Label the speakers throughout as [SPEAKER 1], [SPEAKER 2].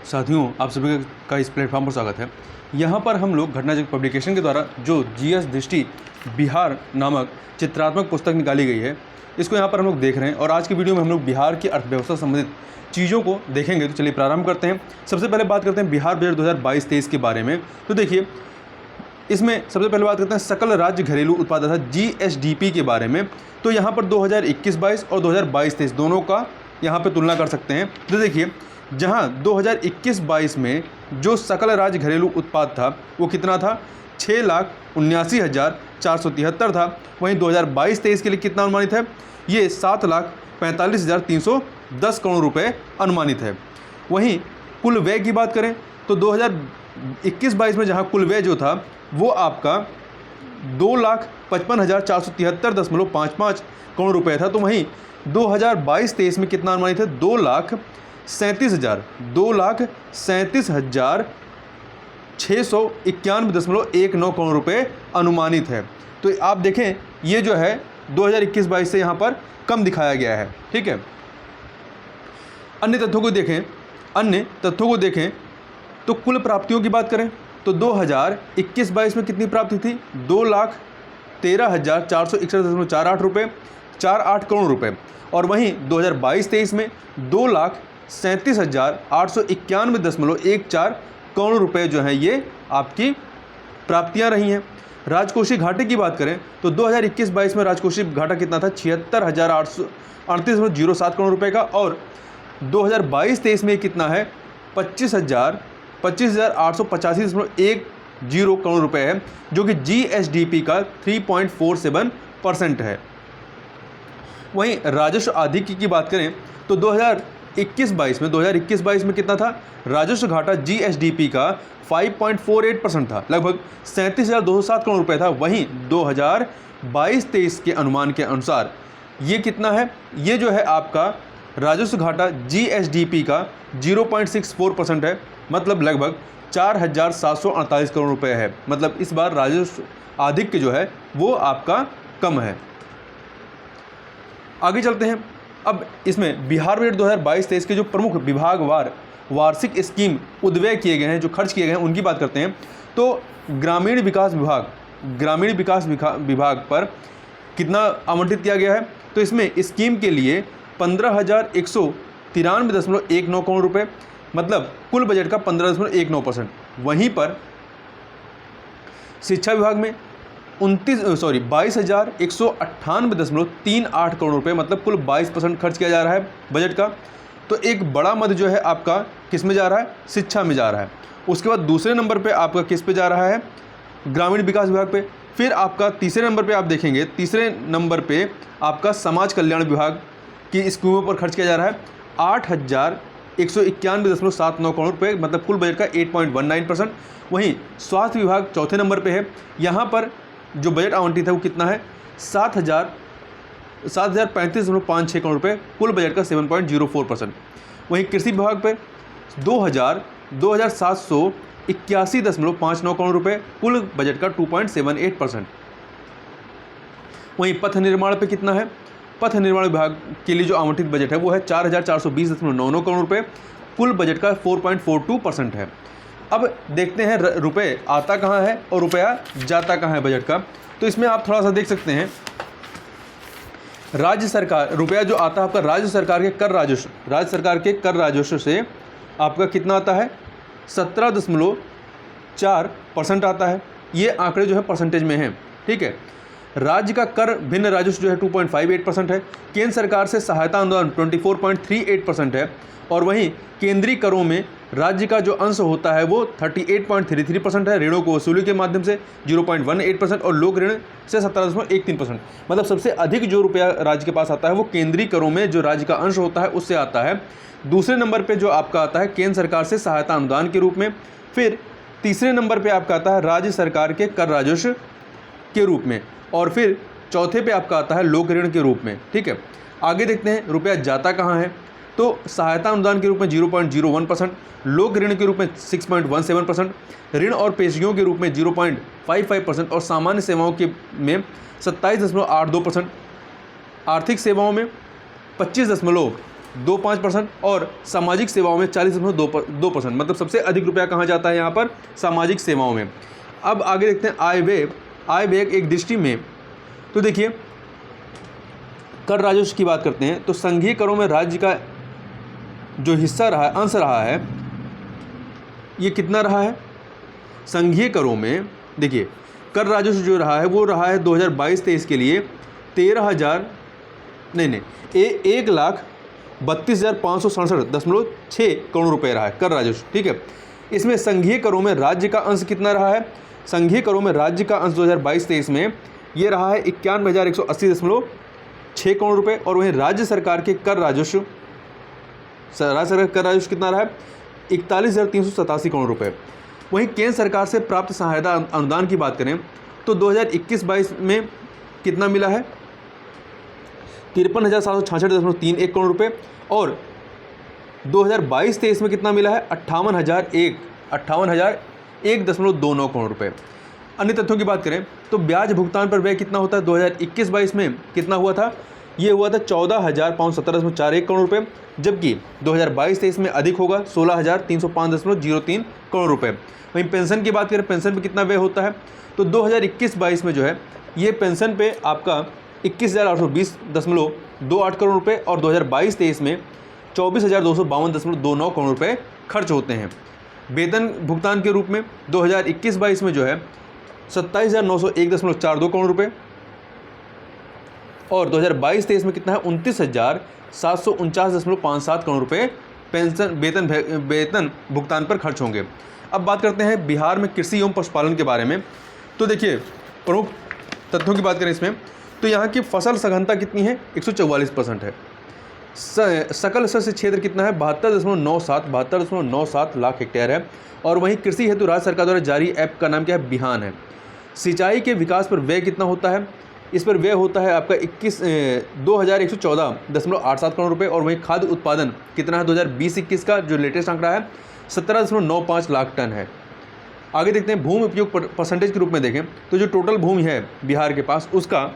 [SPEAKER 1] साथियों, आप सभी का इस प्लेटफॉर्म पर स्वागत है। यहाँ पर हम लोग घटनाचक्र पब्लिकेशन के द्वारा जो जीएस दृष्टि बिहार नामक चित्रात्मक पुस्तक निकाली गई है, इसको यहाँ पर हम लोग देख रहे हैं। और आज की वीडियो में हम लोग बिहार की अर्थव्यवस्था संबंधित चीज़ों को देखेंगे। तो चलिए प्रारंभ करते हैं। सबसे पहले बात करते हैं बिहार बजट 2022-23 के बारे में। तो देखिए, इसमें सबसे पहले बात करते हैं सकल राज्य घरेलू उत्पाद अर्थात जीएसडीपी के बारे में। तो यहाँ पर 2021-22 और 2022-23 दोनों का यहाँ पर तुलना कर सकते हैं। तो देखिए, जहाँ 2021-22 में जो सकल राज्य घरेलू उत्पाद था वो कितना था, 6,79,473 था। वहीं 2022-23 के लिए कितना अनुमानित है, ये 7,45,310 करोड़ रुपए अनुमानित है। वहीं कुल व्यय की बात करें तो 2021-22 में जहाँ कुल व्यय जो था वो आपका 2,55,473.55 करोड़ रुपए था। तो वहीं 2022-23 में कितना अनुमानित है, 2,37,691.19 करोड़ रुपए अनुमानित है। तो आप देखें, ये जो है 2021-22 से यहाँ पर कम दिखाया गया है। ठीक है, अन्य तथ्यों को देखें तो कुल प्राप्तियों की बात करें तो 2021-22 में कितनी प्राप्ति थी, 2,13,461.48 रुपये 48 करोड़ रुपए। और वहीं 2022-23 में 2,37,891.14 करोड़ रुपए जो हैं ये आपकी प्राप्तियां रही हैं। राजकोषीय घाटे की बात करें तो 2021-22 में राजकोषीय घाटा कितना था, 76,838.07 करोड़ रुपए का। और 2022-23 में कितना है, 25,885.10 करोड़ रुपए है, जो कि जीएसडीपी का 3.47% है। वहीं राजस्व आधिक्य की बात करें तो 2021-22 में कितना था, राजस्व घाटा जीएसडीपी का 5.48% था, लगभग 37,207 करोड़ रुपए था। वहीं 2022-23 के अनुमान के अनुसार ये कितना है, ये जो है आपका राजस्व घाटा जीएसडीपी का 0.64% है, मतलब लगभग 4,748 करोड़ रुपए है। मतलब इस बार राजस्व आधिक्य जो है वो आपका कम है। आगे चलते हैं। अब इसमें बिहार बजट 2022-23 के जो प्रमुख विभागवार वार्षिक स्कीम उद्व्यय किए गए हैं, जो खर्च किए गए हैं, उनकी बात करते हैं। तो ग्रामीण विकास विभाग पर कितना आवंटित किया गया है, तो इसमें स्कीम के लिए 15,193.19 करोड़ रुपए, मतलब कुल बजट का 15.19%। वहीं पर शिक्षा विभाग में 22,198.38 करोड़ रुपए, मतलब कुल 22% खर्च किया जा रहा है बजट का। तो एक बड़ा मद जो है आपका किस में जा रहा है, शिक्षा में जा रहा है। उसके बाद दूसरे नंबर पे आपका किस पे जा रहा है, ग्रामीण विकास विभाग पे। फिर आपका तीसरे नंबर पे आप देखेंगे, तीसरे नंबर पे आपका समाज कल्याण विभाग की स्कीमों पर खर्च किया जा रहा है 8,191.79 करोड़ रुपये, मतलब कुल बजट का 8.19%। वहीं स्वास्थ्य विभाग चौथे नंबर पे है। यहाँ पर जो बजट आवंटित है वो कितना है, 7,35.56 करोड़ रुपये, कुल बजट का 7.04%। वहीं कृषि विभाग पे 2,781.59 करोड़ रुपये, कुल बजट का 2.78%। वहीं पथ निर्माण पे कितना है, पथ निर्माण विभाग के लिए जो आवंटित बजट है वो है 4,420.99 करोड़ रुपये, कुल बजट का 4.42% है। अब देखते हैं रुपए आता कहाँ है और रुपया जाता कहाँ है बजट का। तो इसमें आप थोड़ा सा देख सकते हैं, राज्य सरकार रुपया जो आता है आपका राज्य सरकार के कर राजस्व से आपका कितना आता है, 17.4% आता है। ये आंकड़े जो है परसेंटेज में हैं। ठीक है, राज्य का कर भिन्न राजस्व जो है 2.58% है। केंद्र सरकार से सहायता अनुदान 24.38% है। और वहीं केंद्रीय करों में राज्य का जो अंश होता है वो 38.33% है। ऋणों को वसूली के माध्यम से 0.18% और लोक ऋण से 17.13%। मतलब सबसे अधिक जो रुपया राज्य के पास आता है वो केंद्रीय करों में जो राज्य का अंश होता है उससे आता है। दूसरे नंबर पे जो आपका आता है केंद्र सरकार से सहायता अनुदान के रूप में। फिर तीसरे नंबर पे आपका आता है राज्य सरकार के कर राजस्व के रूप में। और फिर चौथे पे आपका आता है लोक ऋण के रूप में। ठीक है, आगे देखते हैं रुपया जाता कहाँ है। तो सहायता अनुदान के रूप में 0.01%, लोक ऋण के रूप में 6.17%, ऋण और पेशगियों के रूप में 0.55% और सामान्य सेवाओं के में 27.82%, आर्थिक सेवाओं में 2.5% और सामाजिक सेवाओं में 40.2%। मतलब सबसे अधिक रुपया कहाँ जाता है यहाँ पर, सामाजिक सेवाओं में। अब आगे देखते हैं आय व्यय एक दृष्टि में। तो देखिए कर राजस्व की बात करते हैं तो संघीय करों में राज्य का जो हिस्सा रहा है, अंश रहा है, ये कितना रहा है संघीय करों में। देखिए कर राजस्व जो रहा है वो रहा है 2022-23 के लिए 1,32,567.6 करोड़ रुपए रहा है कर राजस्व, ठीक है। इसमें संघीय करों में राज्य का अंश कितना रहा है, संघीय करों में राज्य का अंश 2022-23 में ये रहा है 91,180.6 करोड़ रुपए। और वहीं राज्य सरकार के कर राजस्व कितना रहा है 41,387 करोड़ रुपए। वहीं केंद्र सरकार से प्राप्त सहायता अनुदान की बात करें तो 2021-22 में कितना मिला है 53,766.31 करोड़ रुपए और 2022-23 में कितना मिला है 58,001.29 करोड़ रुपए। अन्य तथ्यों की बात करें तो ब्याज भुगतान पर व्यय कितना होता है 2021-22 में कितना हुआ था, ये हुआ था 14,517.41 करोड़ रुपए, जबकि 2022-23 में अधिक होगा 16,305.03 करोड़ रुपए। वहीं पेंशन की बात करें, पेंशन पे कितना व्यय होता है तो 2021-22 में जो है ये पेंशन पे आपका 21,820.28 करोड़ रुपए और 2022-23 में 24,252.29 करोड़ रुपए खर्च होते हैं। वेतन भुगतान के रूप में 2021-22 में जो है 27,901.42 करोड़ रुपए और 2022-23 में कितना है 29,749.57 करोड़ रुपए पेंशन वेतन भुगतान पर खर्च होंगे। अब बात करते हैं बिहार में कृषि एवं पशुपालन के बारे में। तो देखिए प्रमुख तथ्यों की बात करें इसमें तो यहाँ की फसल सघनता कितनी है 144% है। सकल शस्य क्षेत्र कितना है 72.97 लाख हेक्टेयर है। और वहीं कृषि हेतु राज्य सरकार द्वारा जारी ऐप का नाम क्या है, बिहान है। सिंचाई के विकास पर व्यय कितना होता है, इस पर व्यय होता है आपका 2,114.87 करोड़ रुपए। और वहीं खाद्य उत्पादन कितना है 2020-21 का जो लेटेस्ट आंकड़ा है 17.95 लाख टन है। आगे देखते हैं भूमि उपयोग परसेंटेज के रूप में देखें तो जो टोटल भूमि है बिहार के पास उसका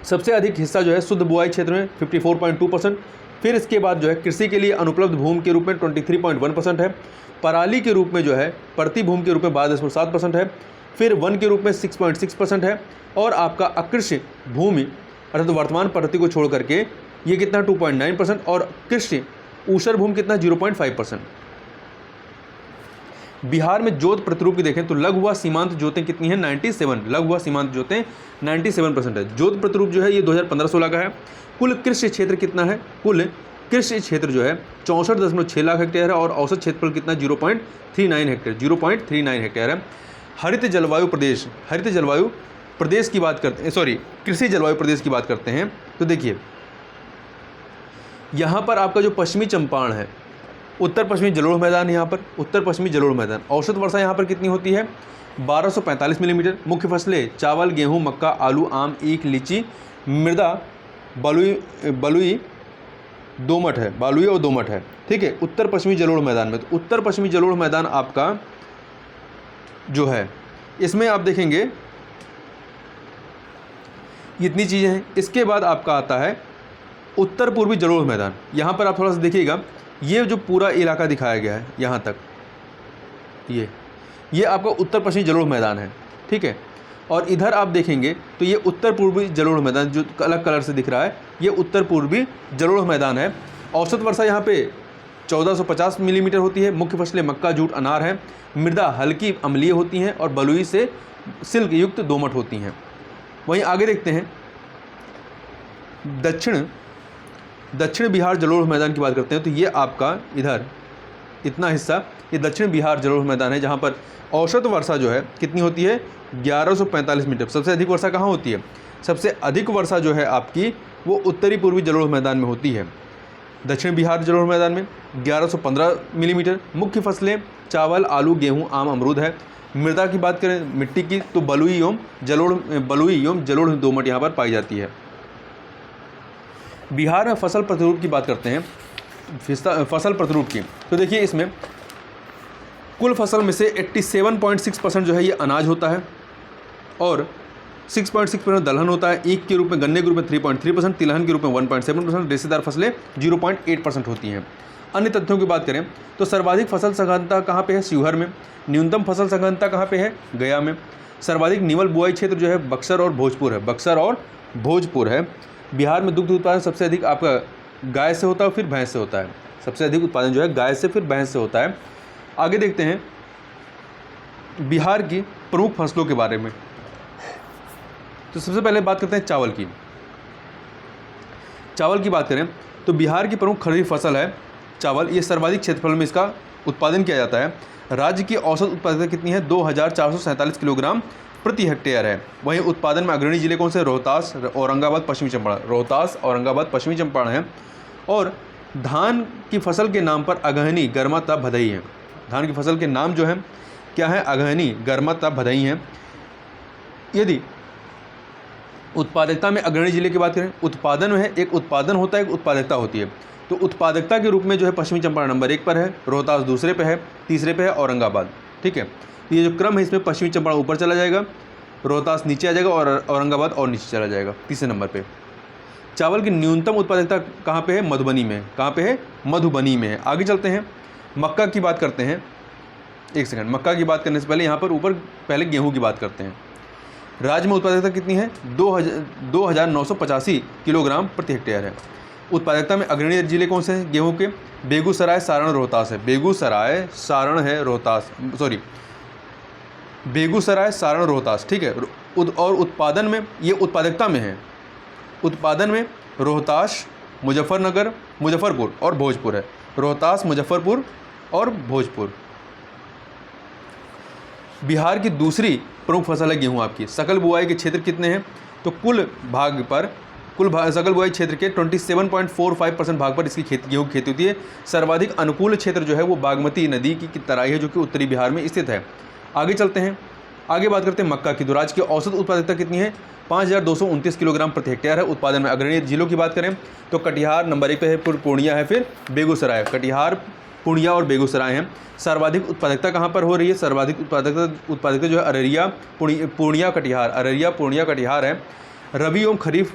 [SPEAKER 1] सबसे अधिक हिस्सा जो है शुद्ध बुआई क्षेत्र में 54.2%। फिर इसके बाद जो है कृषि के लिए अनुपलब्ध भूमि के रूप में 23.1% है। पराली के रूप में जो है प्रति भूमि के रूप में 12.7% है। फिर वन के रूप में 6.6% है। और आपका अकृषि भूमि अर्थात वर्तमान पद्धति को छोड़ करके ये कितना 2.9% और कृषि ऊसर भूमि कितना 0.5%। बिहार में जोत प्रतिरूप की देखें तो लघु व सीमांत जोतें कितनी हैं 97, लघु व सीमांत जोतें 97% है। जोत प्रतिरूप जो है ये 2015-16 का है। कुल कृषि क्षेत्र कितना है, कुल कृषि क्षेत्र जो है 64.6 लाख हेक्टेयर है और औसत क्षेत्रफल कितना 0.39 हेक्टेयर है। हरित जलवायु प्रदेश की बात करते हैं, कृषि जलवायु प्रदेश की बात करते हैं तो देखिए यहाँ पर आपका जो पश्चिमी चंपारण है, उत्तर पश्चिमी जलोढ़ मैदान है, यहाँ पर उत्तर पश्चिमी जलोढ़ मैदान। औसत वर्षा यहाँ पर कितनी होती है 1245 मिलीमीटर। मुख्य फसलें चावल, गेहूं, मक्का, आलू, आम, ईख, लीची। मृदा बलुई और दोमट है, ठीक है। उत्तर पश्चिमी जलोढ़ मैदान में तो उत्तर पश्चिमी जलोढ़ मैदान आपका जो है इसमें आप देखेंगे इतनी चीज़ें हैं। इसके बाद आपका आता है उत्तर पूर्वी जलोढ़ मैदान। यहाँ पर आप थोड़ा सा देखिएगा, ये जो पूरा इलाका दिखाया गया है यहाँ तक, ये आपका उत्तर पश्चिमी जलोढ़ मैदान है, ठीक है। और इधर आप देखेंगे तो ये उत्तर पूर्वी जलोढ़ मैदान जो अलग कलर से दिख रहा है, ये उत्तर पूर्वी जलोढ़ मैदान है। औसत वर्षा यहाँ पे 1450 मिलीमीटर होती है। मुख्य फसलें मक्का, जूट, अनार है। मृदा हल्की अम्लीय होती हैं और बलुई से सिल्क युक्त दोमट होती हैं। वहीं आगे देखते हैं दक्षिण बिहार जलोढ़ मैदान की बात करते हैं तो ये आपका इधर इतना हिस्सा ये दक्षिण बिहार जलोढ़ मैदान है, जहाँ पर औसत वर्षा जो है कितनी होती है 1145 मिलीमीटर। सबसे अधिक वर्षा कहाँ होती है, सबसे अधिक वर्षा जो है आपकी वो उत्तरी पूर्वी जलोढ़ मैदान में होती है। दक्षिण बिहार जलोढ़ मैदान में 1115 मिलीमीटर। मुख्य फसलें चावल, आलू, गेहूं, आम, अमरूद है। मृदा की बात करें मिट्टी की तो बलुई एवं जलोढ़ दोमट यहाँ पर पाई जाती है। बिहार में फसल प्रतिरूप की बात करते हैं, फसल प्रतिरूप की तो देखिए इसमें कुल फसल में से 87.6% जो है ये अनाज होता है और 6.6% दलहन होता है, ईख के रूप में, गन्ने के रूप में 3.3%, तिलहन के रूप में 1.7%, रेशेदार फसलें 0.8% होती हैं। अन्य तथ्यों की बात करें तो सर्वाधिक फसल सघनता कहाँ पे है? शिवहर में। न्यूनतम फसल सघनता कहाँ पे है? गया में। सर्वाधिक निवल बुआई क्षेत्र जो है बक्सर और भोजपुर है, बक्सर और भोजपुर है। बिहार में दुग्ध उत्पादन सबसे अधिक आपका गाय से होता है, फिर भैंस से होता है। सबसे अधिक उत्पादन जो है गाय से फिर भैंस से होता है। आगे देखते हैं बिहार की प्रमुख फसलों के बारे में। तो सबसे पहले बात करते हैं चावल की। चावल की बात करें तो बिहार की प्रमुख खरीफ फसल है चावल। ये सर्वाधिक क्षेत्रफल में इसका उत्पादन किया जाता है। राज्य की औसत उत्पादकता कितनी है? 2447 किलोग्राम प्रति हेक्टेयर है। वहीं उत्पादन में अग्रणी जिले कौन से? रोहतास, औरंगाबाद, पश्चिमी चंपारण। रोहतास, औरंगाबाद, पश्चिमी चंपारण है। और धान की फसल के नाम पर अगहनी, गर्माता, भदई है। धान की फसल के नाम जो है क्या है? अगहनी, गर्माता, भदई हैं। यदि उत्पादकता में अग्रणी जिले की बात करें, उत्पादन में है, एक उत्पादन होता है, एक उत्पादकता होती है। तो उत्पादकता के रूप में जो है पश्चिमी चंपारण नंबर 1 पर है, रोहतास दूसरे पे है, तीसरे पे है औरंगाबाद। ठीक है, ये जो क्रम है इसमें पश्चिमी चंपारण ऊपर चला जाएगा, रोहतास नीचे आ जाएगा और औरंगाबाद और नीचे चला जाएगा तीसरे नंबर पे। चावल की न्यूनतम उत्पादकता कहाँ पे है? मधुबनी में। कहाँ पे है? मधुबनी में है। आगे चलते हैं, मक्का की बात करते हैं। एक सेकंड, मक्का की बात करने से पहले यहाँ पर ऊपर पहले गेहूँ की बात करते हैं। राज्य में उत्पादकता कितनी है? 2985 किलोग्राम प्रति हेक्टेयर है। उत्पादकता में अग्रणी जिले कौन से हैं गेहूं के? बेगूसराय, सारण, रोहतास है। बेगूसराय, सारण है, रोहतास, सॉरी, बेगूसराय, सारण, रोहतास। ठीक है। और उत्पादन में, ये उत्पादकता में है, उत्पादन में रोहतास, मुजफ्फरपुर और भोजपुर है। रोहतास, मुजफ्फरपुर और भोजपुर। बिहार की दूसरी प्रमुख फसल है गेहूं आपकी। सकल बुआई के क्षेत्र कितने हैं? तो सकल बुआई क्षेत्र के 27.45% भाग पर इसकी गेहूं की खेती होती है। सर्वाधिक अनुकूल क्षेत्र जो है वो बागमती नदी की तराई है, जो कि उत्तरी बिहार में स्थित है। आगे चलते हैं, आगे बात करते हैं मक्का की। तो राज्य की औसत उत्पादकता कितनी है? 5229 किलोग्राम प्रति हेक्टेयर है। उत्पादन में अग्रणी जिलों की बात करें तो कटिहार नंबर 1 पे है, पूर्णिया है, फिर बेगूसराय। कटिहार, पूर्णिया और बेगूसराय हैं। सर्वाधिक उत्पादकता कहाँ पर हो रही है? सर्वाधिक उत्पादकता जो है अररिया, पूर्णिया, कटिहार, अररिया, पूर्णिया, कटिहार है। रबी एवं खरीफ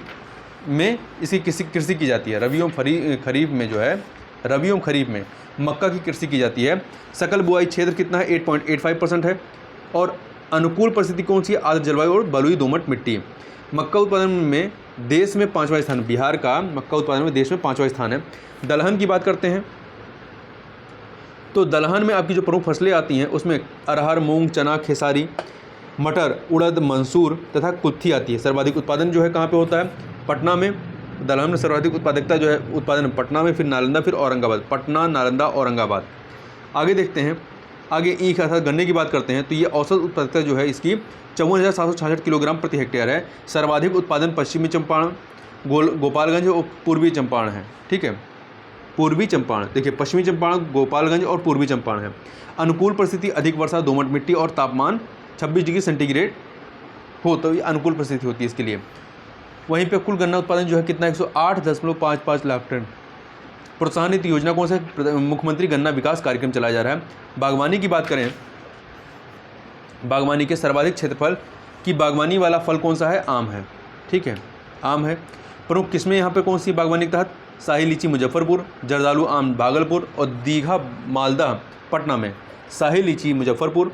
[SPEAKER 1] में इसकी कृषि की जाती है। रबी एवं खरीफ में जो है, रबी एवं खरीफ में मक्का की कृषि की जाती है। सकल बुआई क्षेत्र कितना है? 8.85% है। और अनुकूल परिस्थिति कौन सी है? आर्द्र जलवायु और बलुई दोमट मिट्टी। मक्का उत्पादन में देश में 5वां स्थान, बिहार का मक्का उत्पादन में देश में 5वां स्थान है। दलहन की बात करते हैं तो दलहन में आपकी जो प्रमुख फसलें आती हैं उसमें अरहर, मूंग, चना, खेसारी, मटर, उड़द, मंसूर तथा कुल्थी आती है। सर्वाधिक उत्पादन जो है कहाँ पे होता है? पटना में। दलहन में सर्वाधिक उत्पादकता जो है उत्पादन पटना में, फिर नालंदा, फिर औरंगाबाद। पटना, नालंदा, औरंगाबाद। आगे देखते हैं, आगे ईख अर्थात गन्ने की बात करते हैं तो ये औसत उत्पादकता जो है इसकी 54,766 किलोग्राम प्रति हेक्टेयर है। सर्वाधिक उत्पादन पश्चिमी चंपारण, गोपालगंज और पूर्वी चंपारण है। ठीक है, पूर्वी चंपारण, देखिए पश्चिमी चंपारण, गोपालगंज और पूर्वी चंपारण है। अनुकूल परिस्थिति अधिक वर्षा, दोमट मिट्टी और तापमान 26 डिग्री सेंटीग्रेड हो, तो ये अनुकूल परिस्थिति होती है इसके लिए। वहीं पे कुल गन्ना उत्पादन जो है कितना? 108.55 लाख टन। प्रोत्साहन नीति योजना कौन से? मुख्यमंत्री गन्ना विकास कार्यक्रम चलाया जा रहा है। बागवानी की बात करें, बागवानी के सर्वाधिक क्षेत्रफल की बागवानी वाला फल कौन सा है? आम है। ठीक है, आम है। प्रमुख किस्में यहाँ पे कौन सी बागवानी के तहत? शाही लीची मुजफ्फरपुर, जर्दालू आम भागलपुर और दीघा मालदा पटना में। शाही लीची मुजफ्फरपुर,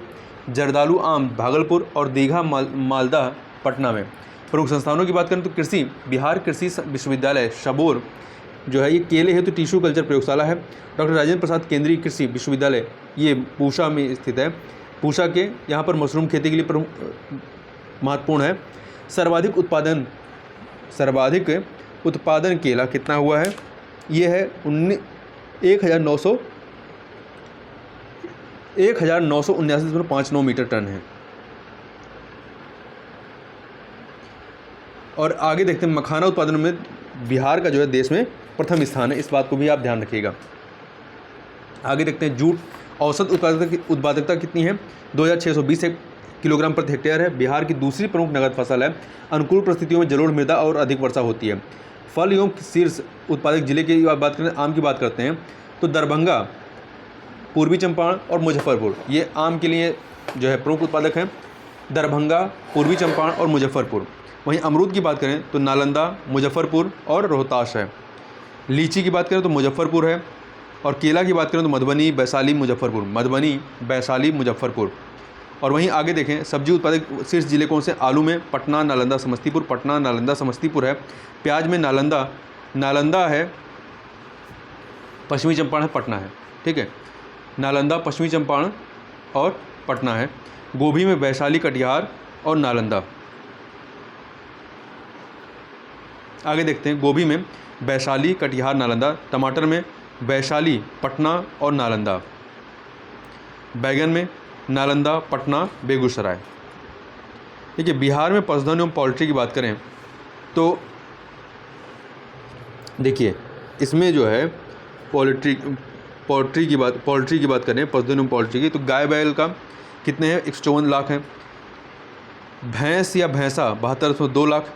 [SPEAKER 1] जर्दालू आम भागलपुर और दीघा मालदा पटना में। प्रमुख संस्थानों की बात करें तो कृषि, बिहार कृषि विश्वविद्यालय शबोर जो है ये केले हेतु टिश्यू कल्चर प्रयोगशाला है। डॉक्टर राजेंद्र प्रसाद केंद्रीय कृषि विश्वविद्यालय ये पूसा में स्थित है। पूसा के यहाँ पर मशरूम खेती के लिए प्रमुख महत्वपूर्ण है। सर्वाधिक उत्पादन केला कितना हुआ है? ये है 1979.59 मीटर टन है। और आगे देखते हैं, मखाना उत्पादन में बिहार का जो है देश में प्रथम स्थान है, इस बात को भी आप ध्यान रखिएगा। आगे देखते हैं, जूट औसत उत्पादकता कितनी है? 2620 किलोग्राम प्रति हेक्टेयर है। बिहार की दूसरी प्रमुख नगद फसल है। अनुकूल परिस्थितियों में जलोढ़ मृदा और अधिक वर्षा होती है। फल एवं शीर्ष उत्पादक जिले की बात करें, आम की बात करते हैं तो दरभंगा, पूर्वी चंपारण और मुजफ्फरपुर ये आम के लिए जो है प्रमुख उत्पादक हैं। दरभंगा, पूर्वी चंपारण और मुजफ्फरपुर। वहीं अमरूद की बात करें तो नालंदा, मुजफ्फरपुर और रोहतास है। लीची की बात करें तो मुजफ्फरपुर है। और केला की बात करें तो मधुबनी, वैशाली, मुजफ्फरपुर, मधुबनी, वैशाली, मुजफ्फरपुर। और वहीं आगे देखें सब्जी उत्पादक शीर्ष जिले कौन से? आलू में पटना, नालंदा, समस्तीपुर, पटना, नालंदा, समस्तीपुर है। प्याज में नालंदा है, पश्चिमी चंपारण है, पटना है। ठीक है, नालंदा, पश्चिमी चंपारण और पटना है। गोभी में वैशाली, कटिहार और नालंदा। आगे देखते हैं, गोभी में वैशाली, कटिहार, नालंदा। टमाटर में वैशाली, पटना और नालंदा। बैगन में नालंदा, पटना, बेगूसराय। देखिए बिहार में पशुधन एवं पोल्ट्री की बात करें तो देखिए इसमें जो है पोल्ट्री की बात करें, पशुधन एवं पोल्ट्री की, तो गाय बैल का कितने हैं? 154 लाख हैं। भैंस या भैंसा 72.2 लाख।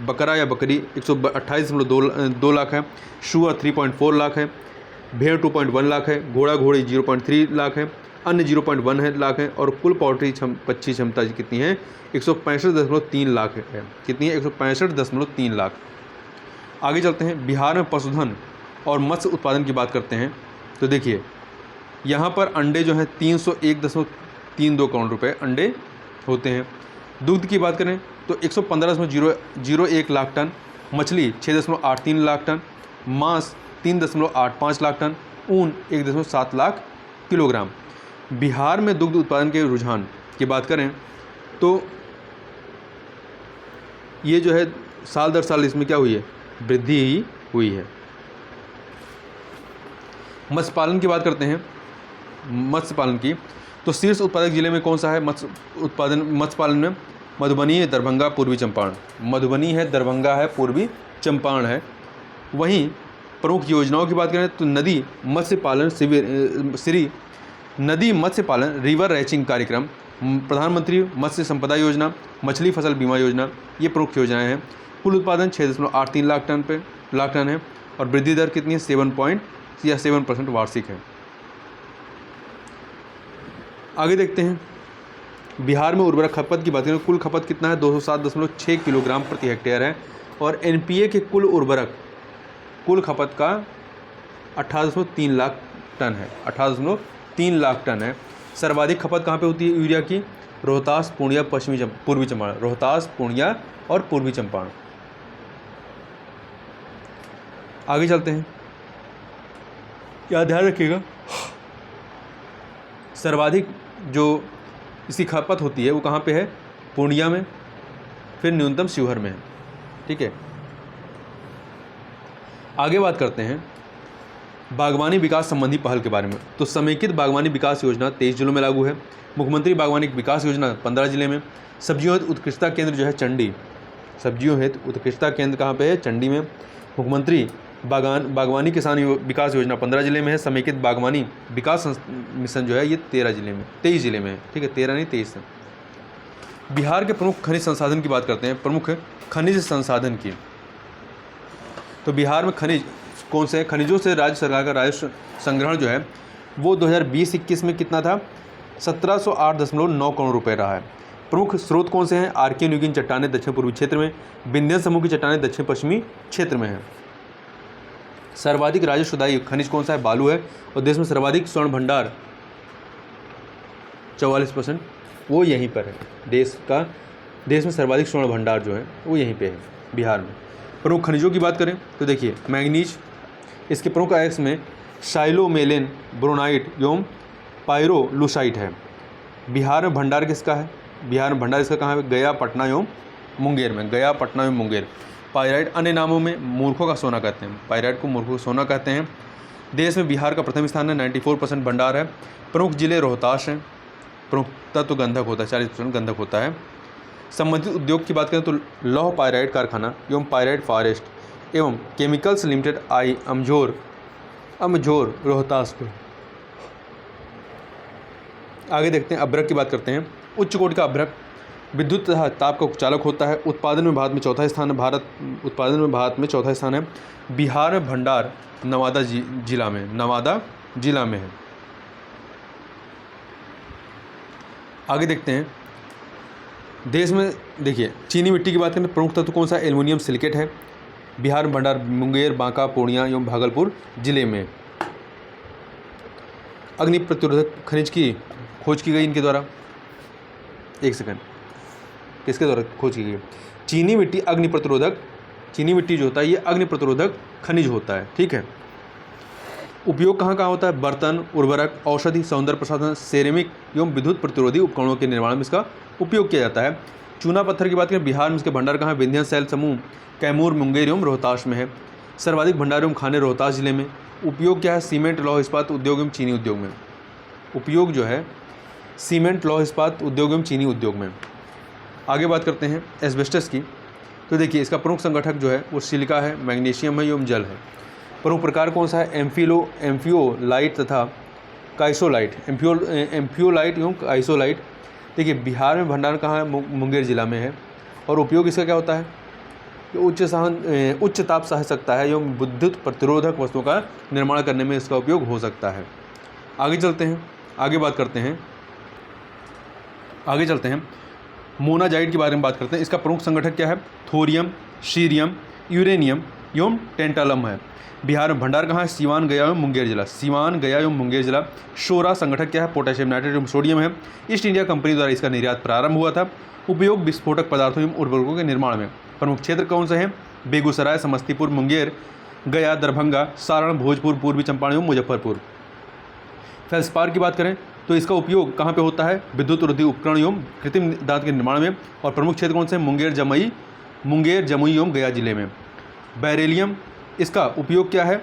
[SPEAKER 1] बकरा या बकरी 128.2 लाख है। शुअर 3.4 लाख है। भेड़ 2.1 लाख है। घोड़ा घोड़ी 0.3 लाख है। अन्य 0.1 लाख है। और कुल पोल्ट्री पक्षी क्षमता कितनी है? 165.3 लाख है। कितनी है? 165.3 लाख। आगे चलते हैं, बिहार में पशुधन और मत्स्य उत्पादन की बात करते हैं तो देखिए यहाँ पर अंडे जो हैं 301.32 करोड़ रुपए अंडे होते हैं। दूध की बात करें तो 115.001 लाख टन। मछली 6.83 लाख टन। मांस 3.85 लाख टन। ऊन 1.7 लाख किलोग्राम। बिहार में दुग्ध उत्पादन के रुझान की बात करें तो ये जो है साल दर साल इसमें क्या हुई है? वृद्धि ही हुई है। मत्स्य पालन की बात करते हैं, मत्स्य पालन की, तो शीर्ष उत्पादक जिले में कौन सा है मत्स्य पालन में? मधुबनी है, दरभंगा, पूर्वी चंपारण। मधुबनी है, दरभंगा है, पूर्वी चंपारण है। वहीं प्रमुख योजनाओं की बात करें तो नदी मत्स्य पालन नदी मत्स्य पालन रिवर रैचिंग कार्यक्रम, प्रधानमंत्री मत्स्य संपदा योजना, मछली फसल बीमा योजना, ये प्रमुख योजनाएं हैं। कुल उत्पादन 6.83 लाख टन है। और वृद्धि दर कितनी है? 7% वार्षिक है। आगे देखते हैं, बिहार में उर्वरक खपत की बात करें, कुल खपत कितना है? 207.6 किलोग्राम प्रति हेक्टेयर है। और एनपीए के कुल खपत का 18.3 लाख टन है। 18.3 लाख टन है। सर्वाधिक खपत कहाँ पे होती है यूरिया की? रोहतास, पूर्णिया, पूर्वी चंपारण। रोहतास, पूर्णिया और पूर्वी चंपारण। आगे चलते हैं, क्या ध्यान रखिएगा, सर्वाधिक जो इसकी खपत होती है वो कहाँ पे है? पूर्णिया में, फिर न्यूनतम शिवहर में है। ठीक है, आगे बात करते हैं बागवानी विकास संबंधी पहल के बारे में। तो समेकित बागवानी विकास योजना 23 जिलों में लागू है। मुख्यमंत्री बागवानी विकास योजना 15 जिले में। सब्जियों हेतु उत्कृष्टता केंद्र जो है चंडी, सब्जियों हेतु उत्कृष्टता केंद्र कहाँ पे है? चंडी में। मुख्यमंत्री बागवानी किसान विकास योजना 15 जिले में है। समेकित बागवानी विकास मिशन जो है ये 23 जिले में है। ठीक है, 13 नहीं 23 है। बिहार के प्रमुख खनिज संसाधन की बात करते हैं, प्रमुख खनिज संसाधन की। तो बिहार में खनिज कौन से हैं? खनिजों से राज्य सरकार का राजस्व संग्रहण जो है वो 2020-21 में कितना था? 1708.9 करोड़ रुपए रहा है। प्रमुख स्रोत कौन से हैं? आर्कियन युगीन चट्टानें दक्षिण पूर्वी क्षेत्र में, विंध्य समूह की चट्टानें दक्षिण पश्चिमी क्षेत्र में है। सर्वाधिक राजस्वदायी खनिज कौन सा है? बालू है। और देश में सर्वाधिक स्वर्ण भंडार 44% वो यहीं पर है। देश में सर्वाधिक स्वर्ण भंडार जो है वो यहीं पे है, बिहार में। प्रमुख खनिजों की बात करें तो देखिए मैग्नीज, इसके प्रमुख आयस्क में शाइलोमेलेन, बोरोनाइट एवं पायरोलुसाइट है। बिहार में भंडार किसका है? बिहार में भंडार इसका कहाँ है? गया, पटना एवं मुंगेर में। गया, पटना एवं मुंगेर। पायराइट अन्य नामों में मूर्खों का सोना कहते हैं। पायराइट को मूर्खों का सोना कहते हैं। देश में बिहार का प्रथम स्थान है, 94% भंडार है। प्रमुख जिले रोहतास हैं। प्रमुखता तो गंधक होता है, 40% गंधक होता है। संबंधित उद्योग की बात करें तो लौह पायराइट कारखाना एवं पायराइट फॉरेस्ट एवं केमिकल्स लिमिटेड अमझोर रोहतास को। आगे देखते हैं, अभ्रक की बात करते हैं। उच्च कोटि का अभ्रक विद्युत तथा ताप का चालक होता है। उत्पादन में भारत में चौथा स्थान है। बिहार में भंडार नवादा जिला में है। आगे देखते हैं, देश में देखिए चीनी मिट्टी की बात करें तो प्रमुख तत्व कौन सा? एल्युमिनियम सिलिकेट है। बिहार में भंडार मुंगेर, बांका, पूर्णिया एवं भागलपुर जिले में। अग्नि प्रतिरोधक खनिज की खोज की गई इनके द्वारा, एक सेकंड, किसके द्वारा खोज की गई? चीनी मिट्टी अग्नि प्रतिरोधक, चीनी मिट्टी जो होता है ये अग्नि प्रतिरोधक खनिज होता है, ठीक है। उपयोग कहाँ कहाँ होता है? बर्तन, उर्वरक, औषधि, सौंदर्य प्रसाधन, सेरेमिक एवं विद्युत प्रतिरोधी उपकरणों के निर्माण में इसका उपयोग किया जाता है। चूना पत्थर की बात करें, बिहार में इसके भंडार कहाँ है? विंध्य शैल समूह, कैमूर, मुंगेर एवं रोहतास में है। सर्वाधिक भंडार एवं खाने रोहतास जिले में। उपयोग क्या है? सीमेंट, लौह इस्पात उद्योग एवं चीनी उद्योग में। उपयोग जो है सीमेंट, लौह इस्पात उद्योग एवं चीनी उद्योग में। आगे बात करते हैं एस्बेस्टस की। तो देखिए इसका प्रमुख संगठक जो है वो सिलिका है, मैग्नीशियम है एवं जल है। प्रमुख प्रकार कौन सा है? एम्फियोलाइट तथा काइसोलाइट, एम्फियोलाइट एवं काइसोलाइट। देखिए बिहार में भंडार कहाँ है? मुंगेर जिला में है। और उपयोग इसका क्या होता है? उच्च ताप सह सकता है एवं विद्युत प्रतिरोधक वस्तुओं का निर्माण करने में इसका उपयोग हो सकता है। आगे चलते हैं, आगे बात करते हैं, आगे चलते हैं मोनाजाइट के बारे में बात करते हैं। इसका प्रमुख संगठक क्या है? थोरियम, सीरियम, यूरेनियम एवं टेंटालम है। बिहार में भंडार कहाँ है? सीवान, गया एवं मुंगेर जिला। सीवान, गया एवं मुंगेर जिला। शोरा संगठक क्या है? पोटेशियम नाइट्रेट एवं सोडियम है। ईस्ट इंडिया कंपनी द्वारा इसका निर्यात प्रारंभ हुआ था। उपयोग विस्फोटक पदार्थों एवं उर्वरकों के निर्माण में। प्रमुख क्षेत्र कौन से हैं? बेगूसराय, समस्तीपुर, मुंगेर, गया, दरभंगा, सारण, भोजपुर, पूर्वी चंपारण एवं मुजफ्फरपुर। फेल्सपार की बात करें तो इसका उपयोग कहाँ पे होता है? विद्युत रोधी उपकरण एवं कृत्रिम दांत के निर्माण में। और प्रमुख क्षेत्र कौन से हैं? मुंगेर, जमुई एवं गया जिले में। बैरेलियम, इसका उपयोग क्या है?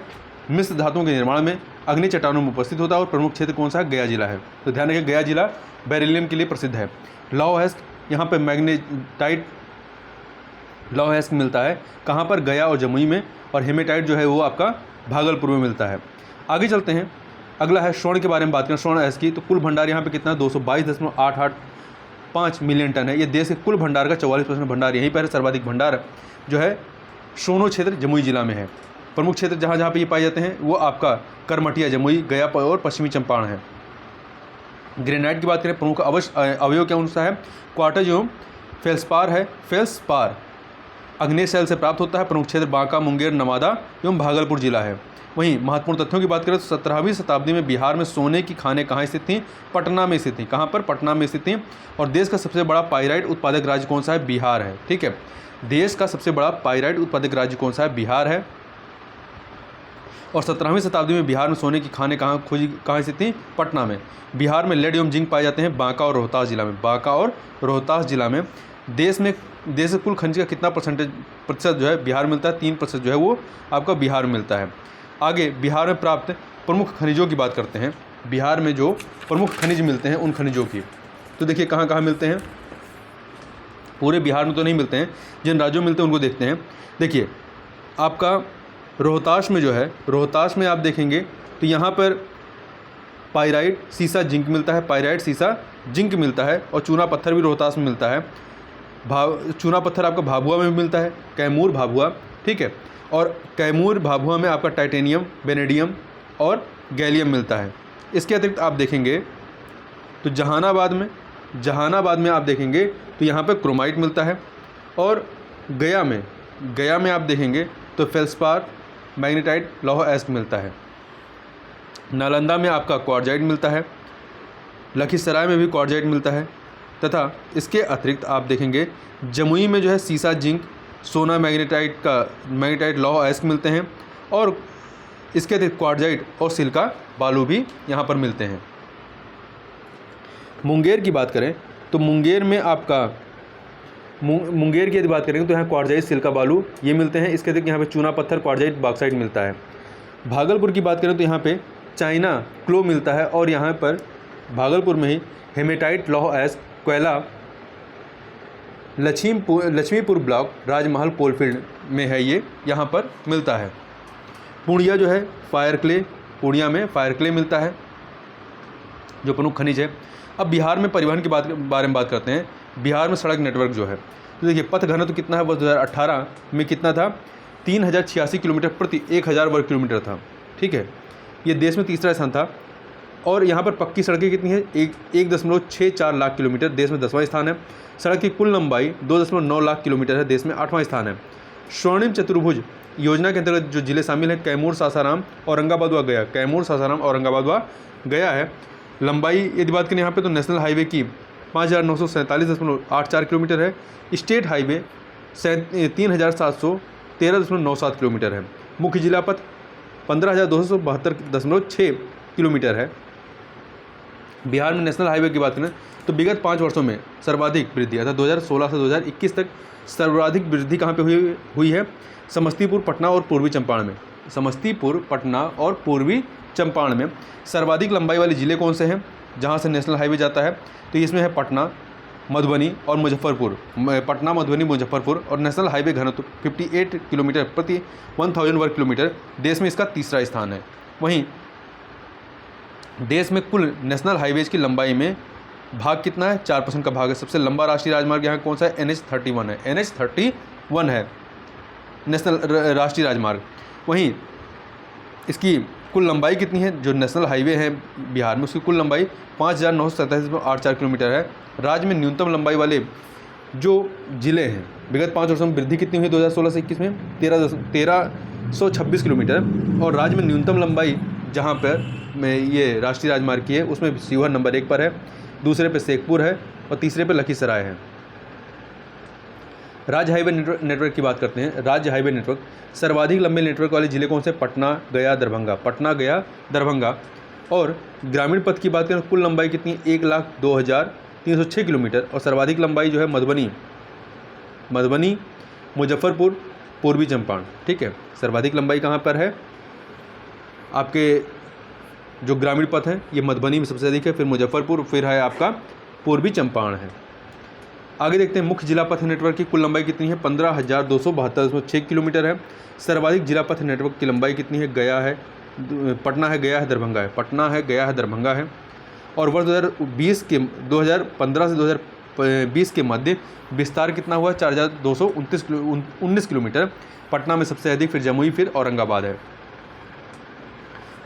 [SPEAKER 1] मिश्र धातुओं के निर्माण में, अग्नि चट्टानों में उपस्थित होता है। और प्रमुख क्षेत्र कौन सा है? गया जिला है। तो ध्यान रखिए गया जिला बैरेलियम के लिए प्रसिद्ध है। लौह अयस्क, यहाँ पर मैग्नेटाइट लौह अयस्क मिलता है कहाँ पर? गया और जमुई में। और हेमेटाइट जो है वो आपका भागलपुर में मिलता है। आगे चलते हैं, अगला है स्वर्ण के बारे में बात करें। स्वर्ण अयस्क की तो कुल भंडार यहाँ पे कितना है? 222.885 मिलियन टन है। ये देश के कुल भंडार का 44% भंडार यहीं पर है। सर्वाधिक भंडार जो है सोनो क्षेत्र जमुई जिला में है। प्रमुख क्षेत्र जहाँ जहाँ पे ये पाए जाते हैं वो आपका करमटिया, जमुई, गया और पश्चिमी चंपारण है। ग्रेनाइट की बात करें, प्रमुख अवयव क्या उनसा है? क्वार्टज एवं फेल्सपार है। फेल्सपार अग्नेय शैल से प्राप्त होता है। प्रमुख क्षेत्र बांका, मुंगेर, नवादा एवं भागलपुर जिला है। वहीं महत्वपूर्ण तथ्यों की बात करें तो 17वीं शताब्दी में बिहार में सोने की खानें कहाँ स्थित थीं? पटना में स्थित थीं। कहाँ पर? पटना में स्थित थीं। और देश का सबसे बड़ा पाइराइट उत्पादक राज्य कौन सा है? बिहार है, ठीक है। देश का सबसे बड़ा पाइराइट उत्पादक राज्य कौन सा है? बिहार है। और 17वीं शताब्दी में बिहार में सोने की खानें कहाँ स्थित थीं? पटना में। बिहार में लेड एवं जिंक पाए जाते हैं बांका और रोहतास जिला में। बांका और रोहतास जिला में। देश के कुल खनिज का कितना प्रतिशत जो है बिहार में मिलता है? 3% जो है वो आपका बिहार में मिलता है। आगे बिहार में प्राप्त प्रमुख खनिजों की बात करते हैं। बिहार में जो प्रमुख खनिज मिलते हैं उन खनिजों की तो देखिए कहाँ कहाँ मिलते हैं। पूरे बिहार में तो नहीं मिलते हैं, जिन राज्यों में मिलते हैं उनको देखते हैं। देखिए आपका रोहतास में जो है, रोहतास में आप देखेंगे तो यहाँ पर पाइराइट, सीसा, जिंक मिलता है। पाइराइट, सीसा, जिंक मिलता है। और चूना पत्थर भी रोहतास में मिलता है। चूना पत्थर आपका भाभुआ में भी मिलता है, कैमूर, भाभुआ, ठीक है। और कैमूर, भाभुआ में आपका टाइटेनियम, वेनेडियम और गैलियम मिलता है। इसके अतिरिक्त आप देखेंगे तो जहानाबाद में आप देखेंगे तो यहाँ पे क्रोमाइट मिलता है। और गया में आप देखेंगे तो फेल्सपार, मैग्नेटाइट, लौह अयस्क मिलता है। नालंदा में आपका क्वार्जाइट मिलता है। लखीसराय में भी क्वार्जाइट मिलता है। तथा इसके अतिरिक्त आप देखेंगे जमुई में जो है सीसा, जिंक, सोना, मैग्नेटाइट, लौह अयस्क मिलते हैं। और इसके अतिरिक्त क्वार्जाइट और सिलिका बालू भी यहाँ पर मिलते हैं। मुंगेर की बात करें तो मुंगेर में आपका मुंगेर की यदि बात करेंगे तो यहाँ क्वार्जाइट, सिलिका बालू ये मिलते हैं। इसके अतिरिक्त यहाँ पे चूना पत्थर, क्वार्जाइट, बॉक्साइट मिलता है। भागलपुर की बात करें तो यहाँ पे चाइना क्लो मिलता है। और यहाँ पर भागलपुर में ही हेमेटाइट, लौह अयस्क, कोयला लक्ष्मीपुर ब्लॉक, राजमहल कोलफील्ड में है, ये यहाँ पर मिलता है। पूर्णिया जो है फायर क्ले, पूर्णिया में फायर क्ले मिलता है जो प्रमुख खनिज है। अब बिहार में परिवहन की बारे में बात करते हैं। बिहार में सड़क नेटवर्क जो है तो देखिए पथ घनत्व तो कितना है? वो 2018 में कितना था? 3086 किलोमीटर प्रति 1000 वर्ग किलोमीटर था, ठीक है। ये देश में तीसरा स्थान था। और यहाँ पर पक्की सड़कें कितनी है? 1.64 लाख किलोमीटर, देश में 10वां स्थान है। सड़क की कुल लंबाई 2.9 लाख किलोमीटर है, देश में 8वां स्थान है। स्वर्णिम चतुर्भुज योजना के अंतर्गत जो जिले शामिल हैं, कैमूर, सासाराम, औरंगाबाद व गया। कैमूर, सासाराम, औरंगाबाद व गया है। लंबाई यदि बात करें यहाँ पे तो नेशनल हाईवे की 5,947.84 किलोमीटर है। स्टेट हाईवे 3,713.97 किलोमीटर है। मुख्य जिला पथ 15,272.6 किलोमीटर है। बिहार में नेशनल हाईवे की बात करें तो विगत 5 वर्षों में सर्वाधिक वृद्धि, अर्थात 2016 से 2021 तक सर्वाधिक वृद्धि कहाँ पे हुई है? समस्तीपुर, पटना और पूर्वी चंपारण में। समस्तीपुर, पटना और पूर्वी चंपारण में सर्वाधिक लंबाई वाले ज़िले कौन से हैं जहाँ से नेशनल हाईवे जाता है? तो इसमें है पटना, मधुबनी और मुजफ्फरपुर। पटना, मधुबनी, मुजफ्फरपुर। और नेशनल हाईवे घनत्व 58 किलोमीटर प्रति 1000 वर्ग किलोमीटर, देश में इसका तीसरा स्थान है। वहीं देश में कुल नेशनल हाईवेज की लंबाई में भाग कितना है? 4% का भाग है। सबसे लंबा राष्ट्रीय राजमार्ग यहाँ कौन सा है? NH-31 है। NH-31 है नेशनल राष्ट्रीय राजमार्ग। वहीं इसकी कुल लंबाई कितनी है? जो नेशनल हाईवे है बिहार में, उसकी कुल लंबाई 5,987.84 किलोमीटर है। राज्य में न्यूनतम लंबाई वाले जो जिले हैं, विगत 5 वर्षों में वृद्धि कितनी हुई 2016 से 21 में? 1326 किलोमीटर। और राज्य में न्यूनतम लंबाई जहाँ पर में ये राष्ट्रीय राजमार्ग की है, उसमें शिवहर नंबर 1 पर है, दूसरे पे शेखपुर है और तीसरे पे लखीसराय है। राज्य हाईवे नेटवर्क की बात करते हैं। राज्य हाईवे नेटवर्क सर्वाधिक लंबे नेटवर्क वाले जिले कौन से? पटना, गया, दरभंगा। पटना, गया, दरभंगा। और ग्रामीण पथ की बात करें, कुल लंबाई कितनी? 1,02,306 किलोमीटर। और सर्वाधिक लंबाई जो है मधुबनी, मुजफ्फरपुर, पूर्वी चंपारण। ठीक है, सर्वाधिक लंबाई कहाँ पर है? आपके जो ग्रामीण पथ है ये मधुबनी में सबसे अधिक है, फिर मुजफ्फरपुर, फिर है आपका पूर्वी चंपारण है। आगे देखते हैं मुख्य जिला पथ नेटवर्क की कुल लंबाई कितनी है? 15,272.6 किलोमीटर है। सर्वाधिक जिला पथ नेटवर्क की लंबाई कितनी है? गया है, पटना है, गया है, दरभंगा है। पटना है, गया है, दरभंगा है। और वर्ष 2015 से 2020 के मध्य विस्तार कितना हुआ? 4,219 किलोमीटर। पटना में सबसे अधिक, फिर जमुई, फिर औरंगाबाद है।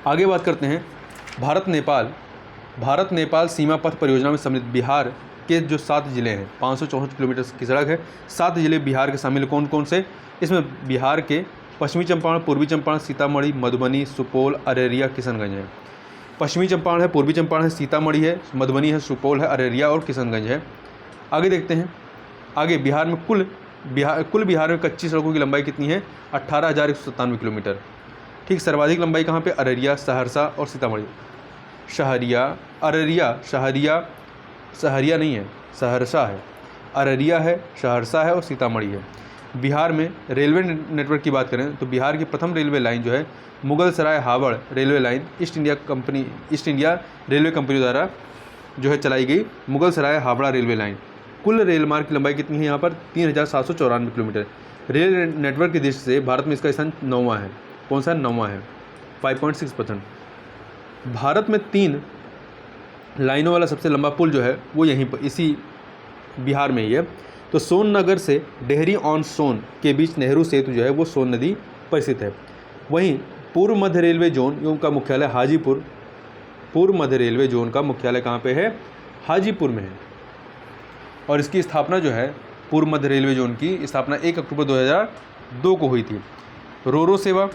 [SPEAKER 1] आगे बात करते हैं भारत नेपाल सीमा पथ परियोजना में सम्मिलित बिहार के जो 7 जिले हैं, 564 किलोमीटर की सड़क है। 7 जिले बिहार के शामिल कौन कौन से? इसमें बिहार के पश्चिमी चंपारण, पूर्वी चंपारण, सीतामढ़ी, मधुबनी, सुपौल, अररिया, किशनगंज है। पश्चिमी चंपारण है, पूर्वी चंपारण है, सीतामढ़ी है, मधुबनी है, सुपौल है, अररिया और किशनगंज है। आगे देखते हैं, आगे बिहार में कुल बिहार में कच्ची सड़कों की लंबाई कितनी है? 18,197 किलोमीटर। ठीक, सर्वाधिक लंबाई कहाँ पे? अररिया, सहरसा और सीतामढ़ी। सहरिया नहीं है, सहरसा है। अररिया है, सहरसा है और सीतामढ़ी है। बिहार में रेलवे नेटवर्क की बात करें तो बिहार की प्रथम रेलवे लाइन जो है Mughalsarai Howrah railway line East India railway company द्वारा जो है चलाई गई मुगलसराय हावड़ा रेलवे लाइन। कुल रेल मार्ग की लंबाई कितनी है यहाँ पर? 3,794 किलोमीटर। रेल नेटवर्क की दृष्टि से भारत में इसका स्थान 9वां है। कौन सा? 9वां है, 5.6%। भारत में 3 लाइनों वाला सबसे लंबा पुल जो है वो यहीं पर इसी बिहार में ही है। तो सोन नगर से डेहरी ऑन सोन के बीच नेहरू सेतु जो है वो सोन नदी पर स्थित है। वहीं पूर्व मध्य रेलवे जोन का मुख्यालय हाजीपुर, पूर्व मध्य रेलवे जोन का मुख्यालय कहाँ पे है? हाजीपुर में है। और इसकी स्थापना जो है पूर्व मध्य रेलवे जोन की स्थापना 1 अक्टूबर 2002 को हुई थी। रोरो सेवा,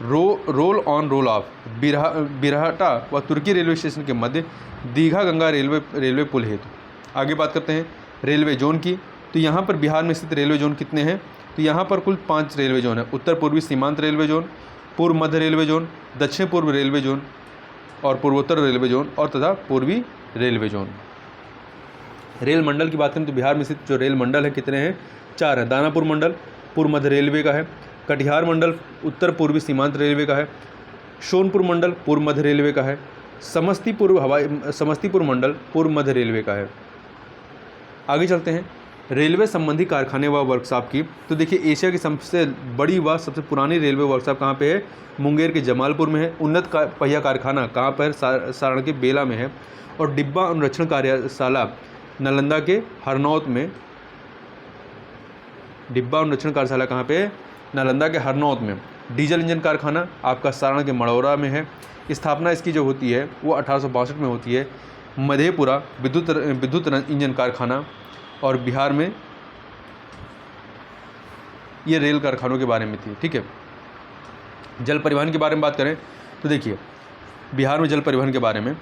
[SPEAKER 1] रोल ऑन रोल ऑफ बिरहटा व तुर्की रेलवे स्टेशन के मध्य दीघा गंगा रेलवे पुल हेतु। आगे बात करते हैं रेलवे जोन की। तो यहाँ पर बिहार में स्थित रेलवे जोन कितने हैं? तो यहाँ पर कुल 5 रेलवे जोन है। उत्तर पूर्वी सीमांत रेलवे जोन, पूर्व मध्य रेलवे जोन, दक्षिण पूर्व रेलवे जोन और पूर्वोत्तर रेलवे जोन और तथा पूर्वी रेलवे जोन। रेल मंडल की बात करें तो बिहार में स्थित जो रेल मंडल है कितने हैं? 4 है। दानापुर मंडल पूर्व मध्य रेलवे का है, कटिहार मंडल उत्तर पूर्वी सीमांत रेलवे का है, सोनपुर मंडल पूर्व मध्य रेलवे का है, समस्तीपुर मंडल पूर्व मध्य रेलवे का है। आगे चलते हैं रेलवे संबंधी कारखाने व वर्कशॉप की। तो देखिए एशिया की सबसे बड़ी व सबसे पुरानी रेलवे वर्कशॉप कहाँ पे है? मुंगेर के जमालपुर में है। उन्नत पहिया कारखाना कहाँ पर? सारण के बेला में है। और डिब्बा अनुरक्षण कार्यशाला नालंदा के हरनौत में। डिब्बा अनुरक्षण कार्यशाला कहाँ पे? नालंदा के हरनौत में। डीजल इंजन कारखाना आपका सारण के मढ़ौरा में है। स्थापना इसकी जो होती है वो 1862 में होती है। मधेपुरा विद्युत इंजन कारखाना, और बिहार में ये रेल कारखानों के बारे में थी। ठीक है, जल परिवहन के बारे में बात करें तो देखिए बिहार में जल परिवहन के बारे में,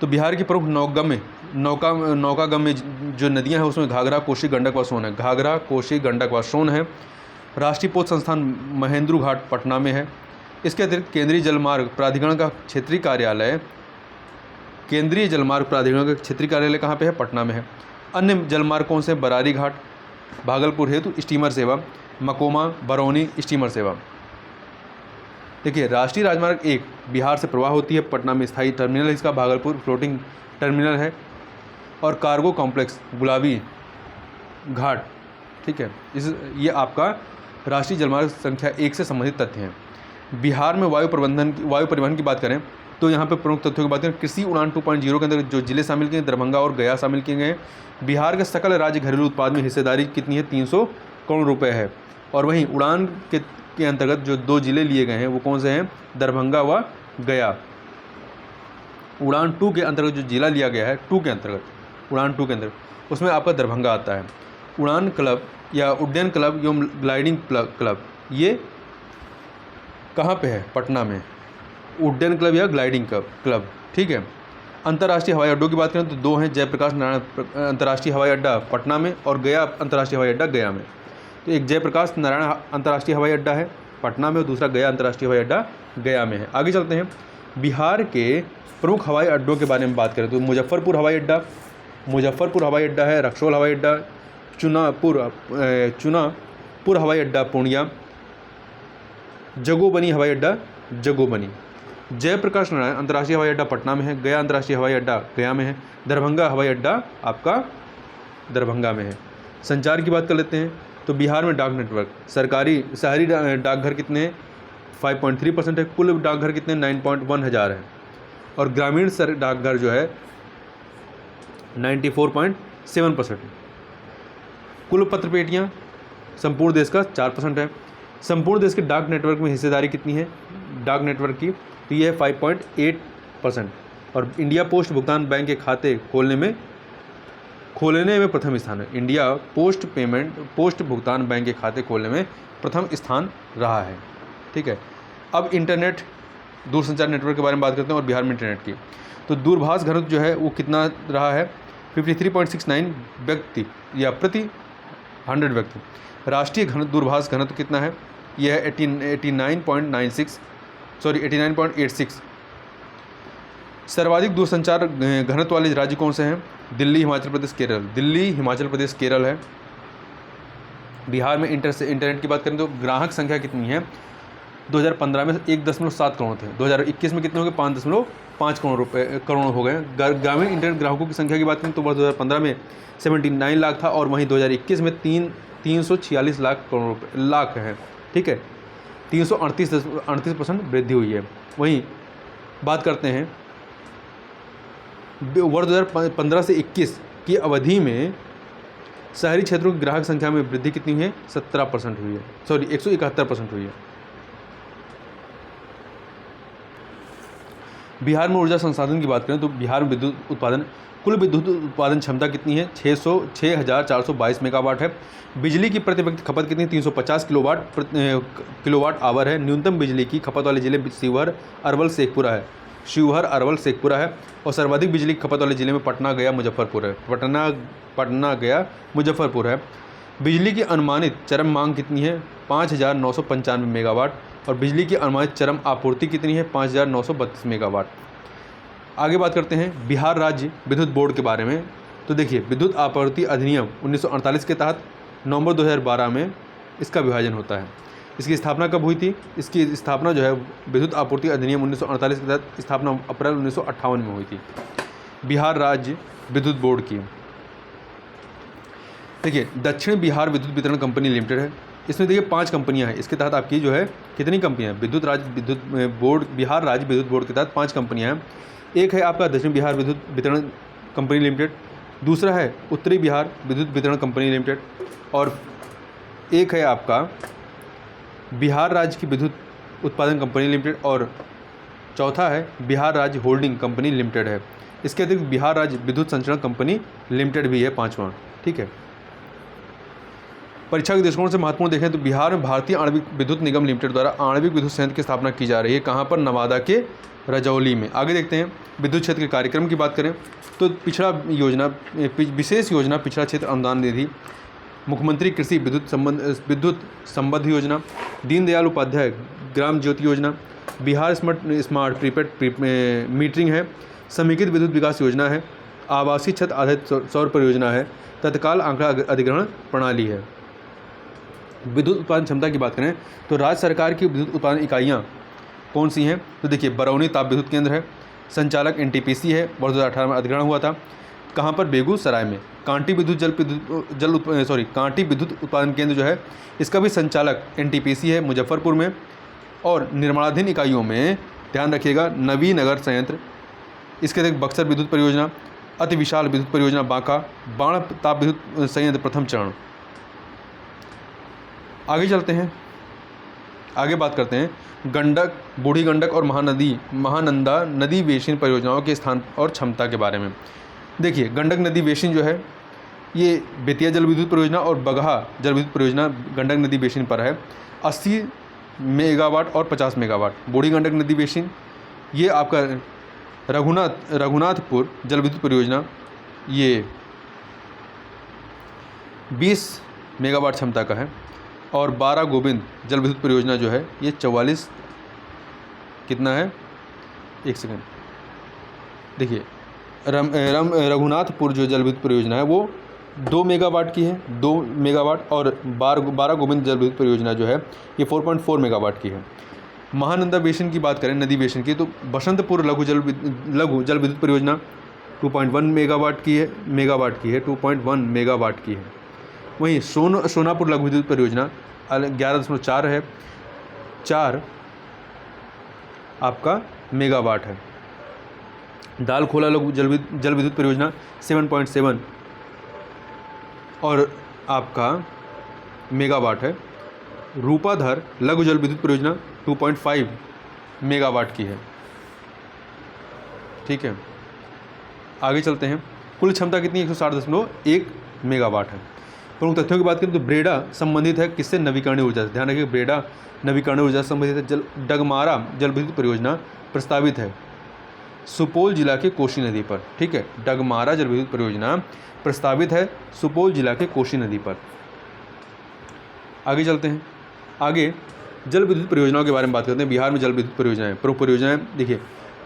[SPEAKER 1] तो बिहार की प्रमुख नौकागम में जो नदियां हैं उसमें घाघरा, कोसी, गंडक व सोन है। घाघरा, कोसी, गंडक व सोन है। राष्ट्रीय पोत संस्थान महेंद्रू घाट पटना में है। इसके अतिरिक्त केंद्रीय जलमार्ग प्राधिकरण का क्षेत्रीय कार्यालय कहाँ पे है? पटना में है। अन्य जलमार्ग कौन से? बरारी घाट, भागलपुर हेतु स्टीमर सेवा, मकोमा, बरौनी स्टीमर सेवा। देखिए राष्ट्रीय राजमार्ग 1 बिहार से प्रवाह होती है, पटना में स्थायी टर्मिनल है इसका, भागलपुर फ्लोटिंग टर्मिनल है, और कार्गो कॉम्प्लेक्स गुलाबी घाट। ठीक है, ये आपका राष्ट्रीय जलमार्ग संख्या 1 से संबंधित तथ्य हैं। बिहार में वायु परिवहन की बात करें तो यहाँ पे प्रमुख तथ्यों की बात करें, कृषि उड़ान 2.0 के अंदर जो जिले शामिल किए, दरभंगा और गया शामिल किए गए हैं। बिहार के सकल राज्य घरेलू उत्पाद में हिस्सेदारी कितनी है? 300 करोड़ रुपए है। और वहीं उड़ान के अंतर्गत जो 2 जिले लिए गए हैं वो कौन से हैं? दरभंगा व गया। उड़ान 2 के अंतर्गत जो जिला लिया गया है, उड़ान 2 के अंतर्गत उसमें आपका दरभंगा आता है। उड़ान क्लब या उड्डयन क्लब एवं ग्लाइडिंग क्लब ये कहाँ पे है? पटना में। उड्डयन क्लब या ग्लाइडिंग क्लब। ठीक है, अंतर्राष्ट्रीय हवाई अड्डों की बात करें तो 2 हैं, जयप्रकाश नारायण अंतर्राष्ट्रीय हवाई अड्डा पटना में और गया अंतर्राष्ट्रीय हवाई अड्डा गया में। तो एक जयप्रकाश नारायण अंतर्राष्ट्रीय हवाई अड्डा है पटना में और दूसरा गया अंतर्राष्ट्रीय हवाई अड्डा गया में है। आगे चलते हैं, बिहार के प्रमुख हवाई अड्डों के बारे में बात करें तो मुजफ्फरपुर हवाई अड्डा है, रक्सौल हवाई अड्डा, चुनापुर हवाई अड्डा पूर्णिया, जगोबनी हवाई अड्डा जगोबनी। जयप्रकाश नारायण अंतर्राष्ट्रीय हवाई अड्डा पटना में है, गया अंतर्राष्ट्रीय हवाई अड्डा गया में है, दरभंगा हवाई अड्डा आपका दरभंगा में है। संचार की बात कर लेते हैं तो बिहार में डाक नेटवर्क शहरी डाकघर कितने हैं? 5.3% है। कुल डाकघर कितने? 9.1 हज़ार है। और ग्रामीण डाकघर जो है 94.7% है। कुल पत्र पेटियाँ संपूर्ण देश का 4% है। संपूर्ण देश के डाक नेटवर्क में हिस्सेदारी कितनी है डाक नेटवर्क की? तो ये है 5.8%। और इंडिया पोस्ट भुगतान बैंक के खाते खोलने में प्रथम स्थान है। इंडिया पोस्ट भुगतान बैंक के खाते खोलने में प्रथम स्थान रहा है। ठीक है, अब इंटरनेट दूरसंचार नेटवर्क के बारे में बात करते हैं और बिहार में इंटरनेट की। तो दूरभाष घनत्व जो है वो कितना रहा है? 53.69 व्यक्ति या प्रति 100 व्यक्ति। राष्ट्रीय दूरभाष घनत्व कितना है? यह है 89.86। सर्वाधिक दूरसंचार घनत्व वाले राज्य कौन से हैं? दिल्ली, हिमाचल प्रदेश, केरल है। बिहार में इंटरनेट की बात करें तो ग्राहक संख्या कितनी है? 2015 में 1.7 करोड़ थे, 2021 में कितने हो गए? 5.5 करोड़ हो गए। ग्रामीण इंटरनेट ग्राहकों की संख्या की बात करें तो 2015 में 79 लाख था और वहीं 2021 में 346 लाख है। ठीक है, 338% वृद्धि हुई है। वहीं बात करते हैं वर्ष 2015 से 21 की अवधि में शहरी क्षेत्रों की ग्राहक संख्या में वृद्धि कितनी हुई है? 171% हुई है। 171% हुई है। बिहार में ऊर्जा संसाधन की बात करें तो बिहार में कुल विद्युत उत्पादन क्षमता कितनी है? 6,422 मेगावाट है। बिजली की प्रति व्यक्ति खपत कितनी? 350 किलोवाट आवर है। न्यूनतम बिजली की खपत वाले जिले शिवहर, अरवल, शेखपुरा है। और सर्वाधिक बिजली की खपत वाले जिले में पटना, गया, मुजफ्फरपुर है। बिजली की अनुमानित चरम मांग कितनी है? 5,995 मेगावाट। और बिजली की अनुमानित चरम आपूर्ति कितनी है? 5,932 मेगावाट। आगे बात करते हैं बिहार राज्य विद्युत बोर्ड के बारे में। तो देखिए विद्युत आपूर्ति अधिनियम 1948 के तहत नवंबर 2012 में इसका विभाजन होता है। इसकी स्थापना कब हुई थी? इसकी स्थापना जो है विद्युत आपूर्ति अधिनियम 1948 के तहत स्थापना अप्रैल 1958 में हुई थी बिहार राज्य विद्युत बोर्ड की। देखिए दक्षिण बिहार विद्युत वितरण कंपनी लिमिटेड है। इसमें देखिए 5 कंपनियां हैं। इसके तहत आपकी जो है कितनी कंपनियां हैं? बिहार राज्य विद्युत बोर्ड के तहत 5 कंपनियां हैं। एक है आपका दक्षिण बिहार विद्युत वितरण कंपनी लिमिटेड, दूसरा है उत्तरी बिहार विद्युत वितरण कंपनी लिमिटेड और एक है आपका बिहार राज्य की विद्युत उत्पादन कंपनी लिमिटेड और चौथा है बिहार राज्य होल्डिंग कंपनी लिमिटेड है। इसके अतिरिक्त बिहार राज्य विद्युत संचरण कंपनी लिमिटेड भी है पाँचवां। ठीक है, परीक्षा के दृष्टिकोण से महत्वपूर्ण देखें तो बिहार में भारतीय आणविक विद्युत निगम लिमिटेड द्वारा आणविक विद्युत संयंत्र की स्थापना की जा रही है। कहाँ पर? नवादा के रजौली में। आगे देखते हैं विद्युत क्षेत्र के कार्यक्रम की बात करें तो पिछड़ा योजना, विशेष योजना पिछड़ा क्षेत्र अनुदान निधि, मुख्यमंत्री कृषि विद्युत संबद्ध योजना, दीनदयाल उपाध्याय ग्राम ज्योति योजना, बिहार स्मार्ट प्रीपेड मीटरिंग है, समेकित विद्युत विकास योजना है, आवासीय छत आधारित सौर परियोजना है, तत्काल आंकड़ा अधिग्रहण प्रणाली है। विद्युत उत्पादन क्षमता की बात करें तो राज्य सरकार की विद्युत उत्पादन इकाइयाँ कौन सी हैं? तो देखिए, बरौनी ताप विद्युत केंद्र है, संचालक NTPC है, वर्ष 2018 में अधिग्रहण हुआ था। कहाँ पर? बेगूसराय में। कांटी विद्युत कांटी विद्युत उत्पादन केंद्र जो है इसका भी संचालक NTPC है, मुजफ्फरपुर में। और निर्माणाधीन इकाइयों में ध्यान रखिएगा नवीनगर संयंत्र, इसके अतिरिक्त बक्सर विद्युत परियोजना, अति विशाल विद्युत परियोजना बांका, बाण ताप विद्युत संयंत्र प्रथम चरण। आगे चलते हैं, आगे बात करते हैं गंडक, बूढ़ी गंडक और महानंदा नदी बेसिन परियोजनाओं के स्थान और क्षमता के बारे में। देखिए, गंडक नदी बेसिन जो है ये बेतिया जल विद्युत परियोजना और बगहा जल विद्युत परियोजना गंडक नदी बेसिन पर है, 80 मेगावाट और 50 मेगावाट। बूढ़ी गंडक नदी बेसिन ये आपका रघुनाथपुर जल विद्युत परियोजना ये 20 मेगावाट क्षमता का है। और 12 गोविंद जल विद्युत परियोजना जो है ये 44 कितना है, एक सेकंड देखिए, रघुनाथपुर जो जल विद्युत परियोजना है वो 2 मेगावाट की है, 2 मेगावाट। और 12 गोविंद जल विद्युत परियोजना जो है ये 4.4 मेगावाट की है। महानंदा बेसिन की बात करें नदी बेसिन की तो बसंतपुर लघु जल विद्युत परियोजना 2.1 मेगावाट की है, 2.1 मेगावाट की है। वहीं सोनापुर लघु विद्युत परियोजना 11.4 है, 4 आपका मेगावाट है। दालखोला लघु जल विद्युत परियोजना 7.7 और आपका मेगावाट है। रूपाधर लघु जल विद्युत परियोजना 2.5 मेगावाट की है। ठीक है, आगे चलते हैं। कुल क्षमता कितनी? 160.1 मेगावाट है। प्रमुख तथ्यों की बात करें तो ब्रेडा संबंधित है किससे? नवीकरणीय ऊर्जा से। ध्यान रखिए, ब्रेडा नवीकरणीय ऊर्जा से संबंधित है। डगमारा जल विद्युत परियोजना प्रस्तावित है सुपौल जिला के कोसी नदी पर। ठीक है, डगमारा जल विद्युत परियोजना प्रस्तावित है सुपौल जिला के कोसी नदी पर। आगे चलते हैं, आगे जल विद्युत परियोजनाओं के बारे में बात करते हैं। बिहार में जल विद्युत परियोजनाएं, प्रमुख परियोजनाएं देखिए,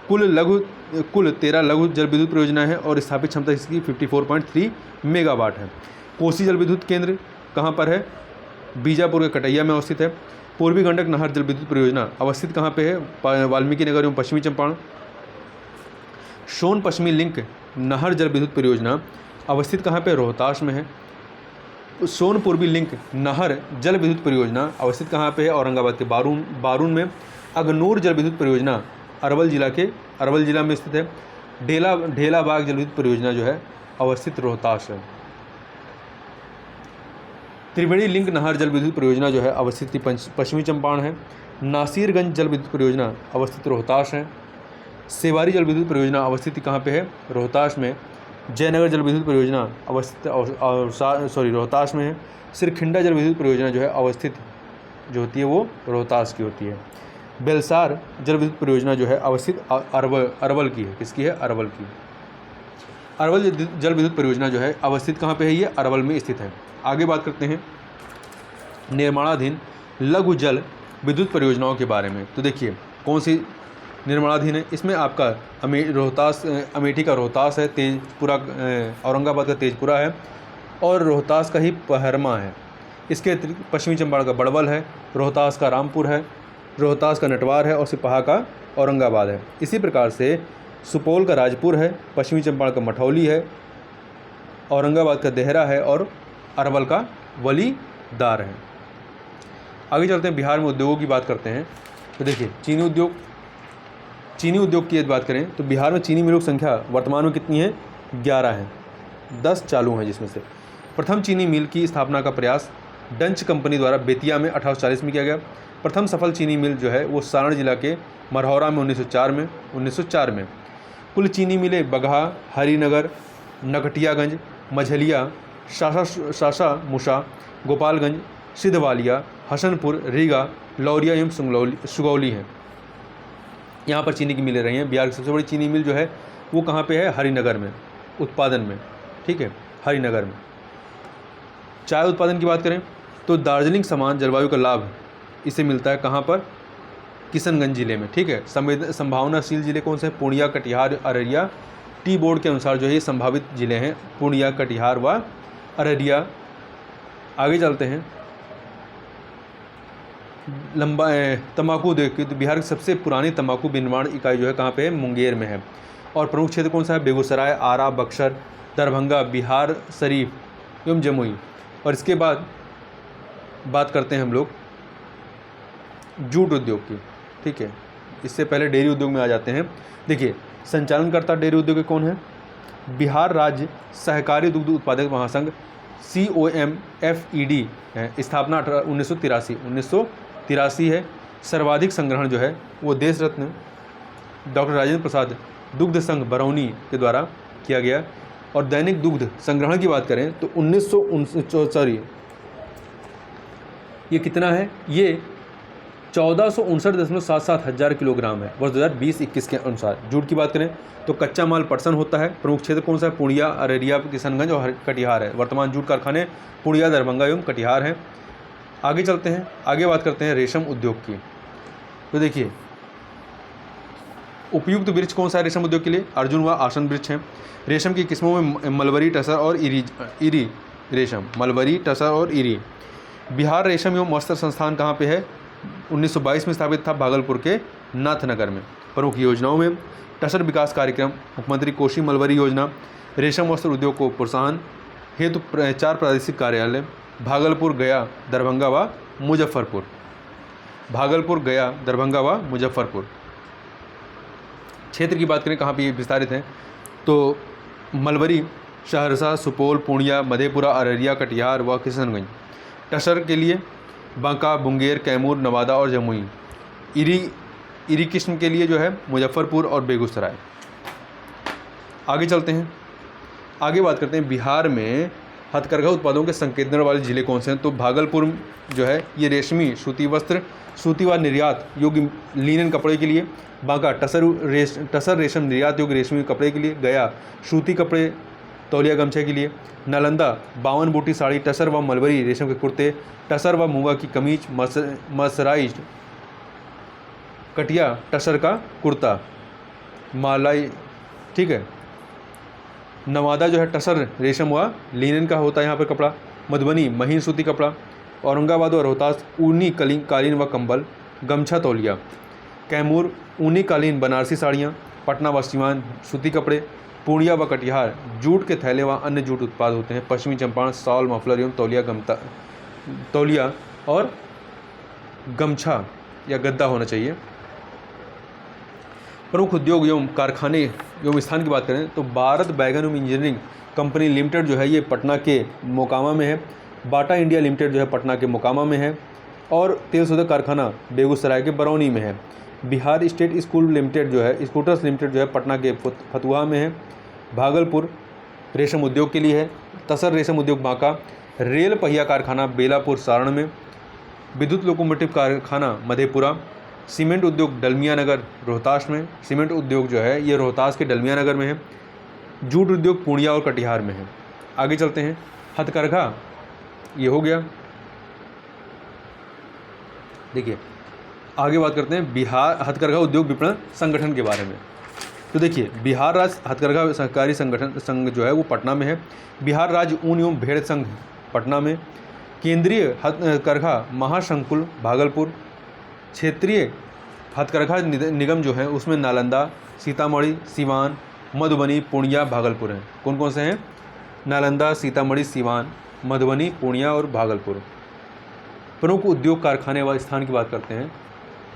[SPEAKER 1] कुल 13 लघु जल विद्युत परियोजनाएं हैं और स्थापित क्षमता इसकी 54.3 मेगावाट है। कोसी जल विद्युत केंद्र कहाँ पर है? बीजापुर के कटैया में अवस्थित है। पूर्वी गंडक नहर जल विद्युत परियोजना अवस्थित कहाँ पे है? वाल्मीकि नगर एवं पश्चिमी चंपारण। सोन पश्चिमी लिंक नहर जल विद्युत परियोजना अवस्थित कहाँ पे? रोहतास में है। सोन पूर्वी लिंक नहर जल विद्युत परियोजना अवस्थित कहाँ पे है? औरंगाबाद के बारून में। अगनूर जल विद्युत परियोजना अरवल जिला में स्थित है। ढेलाबाग जल विद्युत परियोजना जो है अवस्थित रोहतास है। त्रिवेणी लिंक नहर जल विद्युत परियोजना जो है अवस्थित पश्चिमी चंपारण है। नासिरगंज जल विद्युत परियोजना अवस्थित रोहतास है। सेवारी जल विद्युत परियोजना अवस्थित कहाँ पे है? रोहतास में। जयनगर जल विद्युत परियोजना अवस्थित रोहतास में है। सिरखिंडा जल विद्युत परियोजना जो है अवस्थित जो होती है वो रोहतास की होती है। बेलसार जल विद्युत परियोजना जो है अवस्थित अरवल की है। किसकी है? अरवल की। अरवल जल विद्युत परियोजना जो है अवस्थित कहाँ पे है? ये अरवल में स्थित है। आगे बात करते हैं निर्माणाधीन लघु जल विद्युत परियोजनाओं के बारे में। तो देखिए, कौन सी निर्माणाधीन है? इसमें आपका अमेठी का रोहतास है, तेजपुरा औरंगाबाद का तेजपुरा है और रोहतास का ही पहरमा है। इसके अतिरिक्त पश्चिमी चंपारण का बड़वल है, रोहतास का रामपुर है, रोहतास का नटवार है और सिपाहा का औरंगाबाद है। इसी प्रकार से सुपौल का राजपुर है, पश्चिमी चंपारण का मठौली है, औरंगाबाद का देहरा है और अरवल का वलीदार है। आगे चलते हैं, बिहार में उद्योगों की बात करते हैं। तो देखिए, चीनी उद्योग की बात करें तो बिहार में चीनी मिलों की संख्या वर्तमान में कितनी है? 11 है, 10 चालू हैं जिसमें से। प्रथम चीनी मिल की स्थापना का प्रयास डंच कंपनी द्वारा बेतिया में 1840 में किया गया। प्रथम सफल चीनी मिल जो है वो सारण जिला के मरहौरा में 1904 में। कुल चीनी मिलें बगहा, हरिनगर, नकटियागंज, मझलिया, शासा मुसा, गोपालगंज, सिद्धवालिया, हसनपुर, रीगा, लौरिया एवं सुगौली हैं। यहाँ पर चीनी की मिलें रही हैं। बिहार की सबसे बड़ी चीनी मिल जो है वो कहाँ पे है? हरिनगर में, उत्पादन में, ठीक है, हरिनगर में। चाय उत्पादन की बात करें तो दार्जिलिंग समान जलवायु का लाभ इसे मिलता है कहाँ पर? किशनगंज जिले में, ठीक है। संभावनाशील जिले कौन से हैं? पूर्णिया, कटिहार, अररिया। टी बोर्ड के अनुसार जो है ये संभावित जिले हैं पूर्णिया, कटिहार व अररिया। आगे चलते हैं। लंबा तंबाकू उद्योग की, तो बिहार की सबसे पुरानी तंबाकू विनिर्माण इकाई जो है कहाँ पे है? मुंगेर में है। और प्रमुख क्षेत्र कौन सा है? बेगूसराय, आरा, बक्सर, दरभंगा, बिहार शरीफ एवं जमुई। और इसके बाद बात करते हैं हम लोग जूट उद्योग की, ठीक है। इससे पहले डेयरी उद्योग में आ जाते हैं। देखिए, संचालनकर्ता डेयरी उद्योग के कौन है? बिहार राज्य सहकारी दुग्ध उत्पादक महासंघ COMFED है। स्थापना 1983 है। सर्वाधिक संग्रहण जो है वो देश रत्न डॉक्टर राजेंद्र प्रसाद दुग्ध संघ बरौनी के द्वारा किया गया। और दैनिक दुग्ध संग्रहण की बात करें तो 1959 ये कितना है? ये 1459.77 हज़ार किलोग्राम है वर्ष 2020-21 के अनुसार। जूट की बात करें तो कच्चा माल पटसन होता है। प्रमुख क्षेत्र कौन सा है? पूर्णिया, अररिया, किशनगंज और कटिहार है। वर्तमान जूट कारखाने पूर्णिया, दरभंगा एवं कटिहार हैं। आगे चलते हैं, आगे बात करते हैं रेशम उद्योग की। तो देखिए, उपयुक्त वृक्ष कौन सा है रेशम उद्योग के लिए? अर्जुन व आसन वृक्ष हैं। रेशम की किस्मों में मलबरी, टसर और इरी रेशम, मलबरी, टसर और इरी। बिहार रेशम एवं वस्त्र संस्थान कहाँ पे है? 1922 में स्थापित था, भागलपुर के नाथनगर में। प्रमुख योजनाओं में टसर विकास कार्यक्रम, मुख्यमंत्री कोशी मलबरी योजना, रेशम वस्त्र उद्योग को प्रोत्साहन हेतु 4 प्रादेशिक कार्यालय, भागलपुर, गया, दरभंगा व मुजफ्फरपुर। भागलपुर, गया, दरभंगा व मुजफ्फरपुर। क्षेत्र की बात करें कहाँ पे ये विस्तारित हैं तो मलबरी सहरसा, सुपौल, पूर्णिया, मधेपुरा, अररिया, कटिहार व किशनगंज। टसर के लिए बांका, मुंगेर, कैमूर, नवादा और जमुई। इरी किस्म के लिए जो है मुजफ्फरपुर और बेगूसराय। आगे चलते हैं, आगे बात करते हैं बिहार में हथकरघा उत्पादों के संकेंद्रण वाले जिले कौन से हैं? तो भागलपुर जो है ये रेशमी सूती वस्त्र, सूती व निर्यात योग्य लिनन कपड़े के लिए। बांका टसर रेशम निर्यात योग्य रेशमी कपड़े के लिए। गया सूती कपड़े तौलिया गमछे के लिए। नालंदा 52 बूटी साड़ी, टसर व मलबरी रेशम के कुर्ते, टसर व मूंगा की कमीज, मर्सराइज्ड कटिया टसर का कुर्ता, मालाई, ठीक है। नवादा जो है टसर रेशम व लिनन का होता है यहाँ पर कपड़ा। मधुबनी महीन सूती कपड़ा। औरंगाबाद और रोहतास ऊनी कालीन व कंबल, गमछा तौलिया। कैमूर ऊनी कालीन बनारसी साड़ियाँ। पटना व सीवान सूती कपड़े। पूर्णिया व कटिहार जूट के थैले व अन्य जूट उत्पाद होते हैं। पश्चिमी चंपारण शॉल, मफलर एवं तौलिया और गमछा या गद्दा होना चाहिए। प्रमुख उद्योग एवं कारखाने एवं स्थान की बात करें तो भारत बैगन एवं इंजीनियरिंग कंपनी लिमिटेड जो है ये पटना के मोकामा में है। बाटा इंडिया लिमिटेड जो है पटना के मोकामा में है। और तेल शोधक कारखाना बेगूसराय के बरौनी में है। बिहार स्टेट स्कूल लिमिटेड जो है, स्कूटर्स लिमिटेड जो है पटना के फतुहा में है। भागलपुर रेशम उद्योग के लिए है। तसर रेशम उद्योग बांका। रेल पहिया कारखाना बेलापुर सारण में। विद्युत लोकोमोटिव कारखाना मधेपुरा। सीमेंट उद्योग डलमिया नगर रोहतास में। सीमेंट उद्योग जो है ये रोहतास के डलमिया नगर में है। जूट उद्योग पूर्णिया और कटिहार में है। आगे चलते हैं, हथकरघा ये हो गया। देखिए आगे बात करते हैं बिहार हथकरघा उद्योग विपणन संगठन के बारे में। तो देखिए बिहार राज्य हथकरघा सहकारी संगठन संघ जो है वो पटना में है। बिहार राज्य ऊन एवं भेड़ संघ पटना में। केंद्रीय हथकरघा महासंकुल भागलपुर। क्षेत्रीय हथकरघा निगम जो है उसमें नालंदा, सीतामढ़ी, सिवान, मधुबनी, पूर्णिया, भागलपुर हैं। कौन कौन से हैं? नालंदा, सीतामढ़ी, सिवान, मधुबनी, पूर्णिया और भागलपुर। प्रमुख उद्योग कारखाने व स्थान की बात करते हैं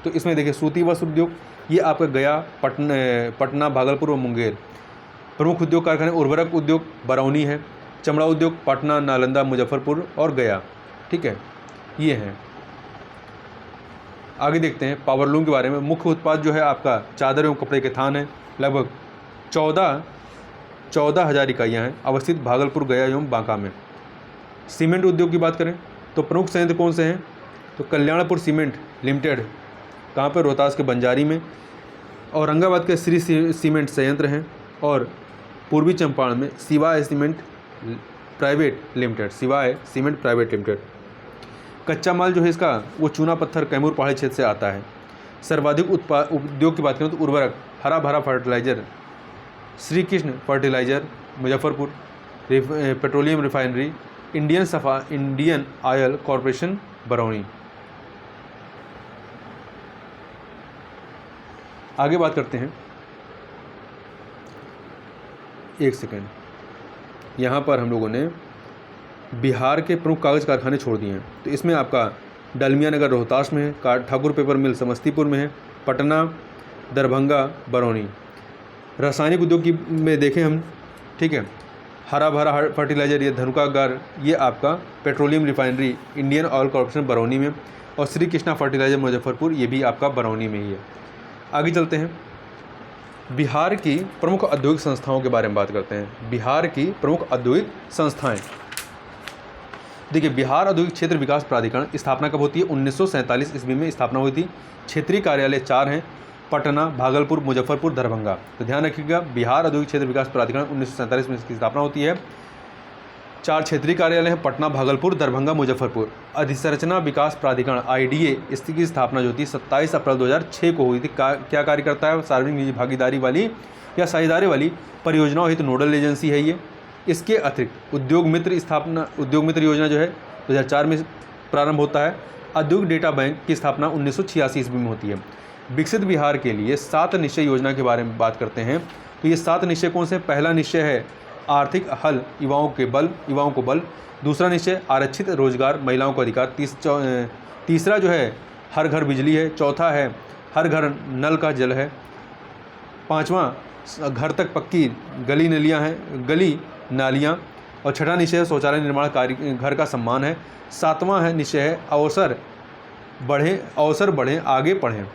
[SPEAKER 1] तो इसमें देखिए सूती वस्त्र उद्योग ये आपका गया, पटना, भागलपुर और मुंगेर। प्रमुख उद्योग कारखाने उर्वरक उद्योग बरौनी है। चमड़ा उद्योग पटना, नालंदा, मुजफ्फरपुर और गया, ठीक है, ये हैं। आगे देखते हैं पावरलूम के बारे में। मुख्य उत्पाद जो है आपका चादर एवं कपड़े के थान है, लगभग 14,000 इकाइयाँ हैं, अवस्थित भागलपुर, गया एवं बांका में। सीमेंट उद्योग की बात करें तो प्रमुख संयंत्र कौन से हैं, तो कल्याणपुर सीमेंट लिमिटेड, कहाँ पर, रोहतास के बंजारी में। औरंगाबाद के श्री सीमेंट संयंत्र हैं, और पूर्वी चंपारण में शिवाय सीमेंट प्राइवेट लिमिटेड, शिवाय सीमेंट प्राइवेट लिमिटेड। कच्चा माल जो है इसका वो चूना पत्थर कैमूर पहाड़ी क्षेत्र से आता है। सर्वाधिक उद्योग की बात करें तो उर्वरक, हरा भरा fertilizer, Shri Krishna fertilizer Muzaffarpur, petroleum refinery, Indian Oil Corporation Barauni. आगे बात करते हैं, एक सेकेंड, यहाँ पर हम लोगों ने बिहार के प्रमुख कागज़ कारखाने छोड़ दिए हैं। तो इसमें आपका डालमिया नगर रोहतास में है, ठाकुर पेपर मिल समस्तीपुर में है, पटना, दरभंगा, बरौनी। रासायनिक उद्योग की में देखें हम, ठीक है, हरा भरा फर्टिलाइजर ये धनुकागार, ये आपका petroleum refinery Indian Oil Corporation Barauni में, और श्री कृष्णा फर्टिलाइजर मुजफ्फरपुर, ये भी आपका बरौनी में ही है। आगे चलते हैं, बिहार की प्रमुख औद्योगिक संस्थाओं के बारे में बात करते हैं। बिहार की प्रमुख औद्योगिक संस्थाएं, देखिए, बिहार औद्योगिक क्षेत्र विकास प्राधिकरण स्थापना कब होती है, 1947 ईस्वी में स्थापना हुई थी। क्षेत्रीय कार्यालय 4 हैं, पटना, भागलपुर, मुजफ्फरपुर, दरभंगा। तो ध्यान रखिएगा, बिहार औद्योगिक क्षेत्र विकास प्राधिकरण 1947 में इसकी स्थापना होती है। 4 क्षेत्रीय कार्यालय हैं, पटना, भागलपुर, दरभंगा, मुजफ्फरपुर। अधिसंरचना विकास प्राधिकरण IDA, इसकी स्थापना जो थी 27 अप्रैल 2006 को हुई थी। क्या कार्य करता है, सार्वजनिक निजी भागीदारी वाली या साझेदारी वाली परियोजनाओं हेतु नोडल एजेंसी है ये। इसके अतिरिक्त उद्योग मित्र योजना जो है 2004 में प्रारंभ होता है। औद्योगिक डेटा बैंक की स्थापना 1986 ईस्वी में होती है। विकसित बिहार के लिए 7 निश्चय योजना के बारे में बात करते हैं। तो ये 7 निश्चय कौन से? पहला निश्चय है आर्थिक हल, युवाओं को बल। दूसरा निश्चय आरक्षित रोजगार, महिलाओं को अधिकार। तीसरा जो है हर घर बिजली है। चौथा है हर घर नल का जल है। पाँचवां घर तक पक्की गली नालियाँ। और छठा निश्चय है शौचालय निर्माण कार्य, घर का सम्मान है। 7वां है निश्चय है अवसर बढ़ें आगे पढ़ें।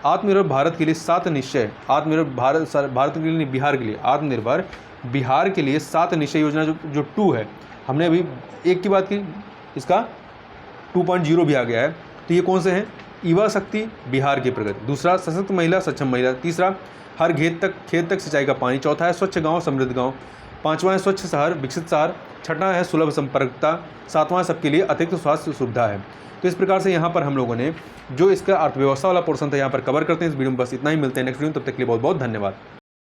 [SPEAKER 1] आत्मनिर्भर भारत के लिए 7 निश्चय, आत्मनिर्भर भारत के लिए, बिहार के लिए, आत्मनिर्भर बिहार के लिए 7 निश्चय योजना जो 2 है। हमने अभी 1 की बात की, इसका 2.0 भी आ गया है। तो ये कौन से हैं? युवा शक्ति, बिहार की प्रगति। दूसरा सशक्त महिला, सक्षम महिला। तीसरा हर खेत तक सिंचाई का पानी। चौथा है स्वच्छ गांव, समृद्ध गांव। 5वां है स्वच्छ शहर, विकसित शहर। छठा है सुलभ संपर्कता। 7वां सबके लिए अतिरिक्त स्वास्थ्य सुविधा है। तो इस प्रकार से यहाँ पर हम लोगों ने जो इसका अर्थव्यवस्था वाला पोर्शन था यहाँ पर कवर करते हैं। इस वीडियो में बस इतना ही। मिलते हैं नेक्स्ट वीडियो में, तब तक के लिए बहुत बहुत धन्यवाद।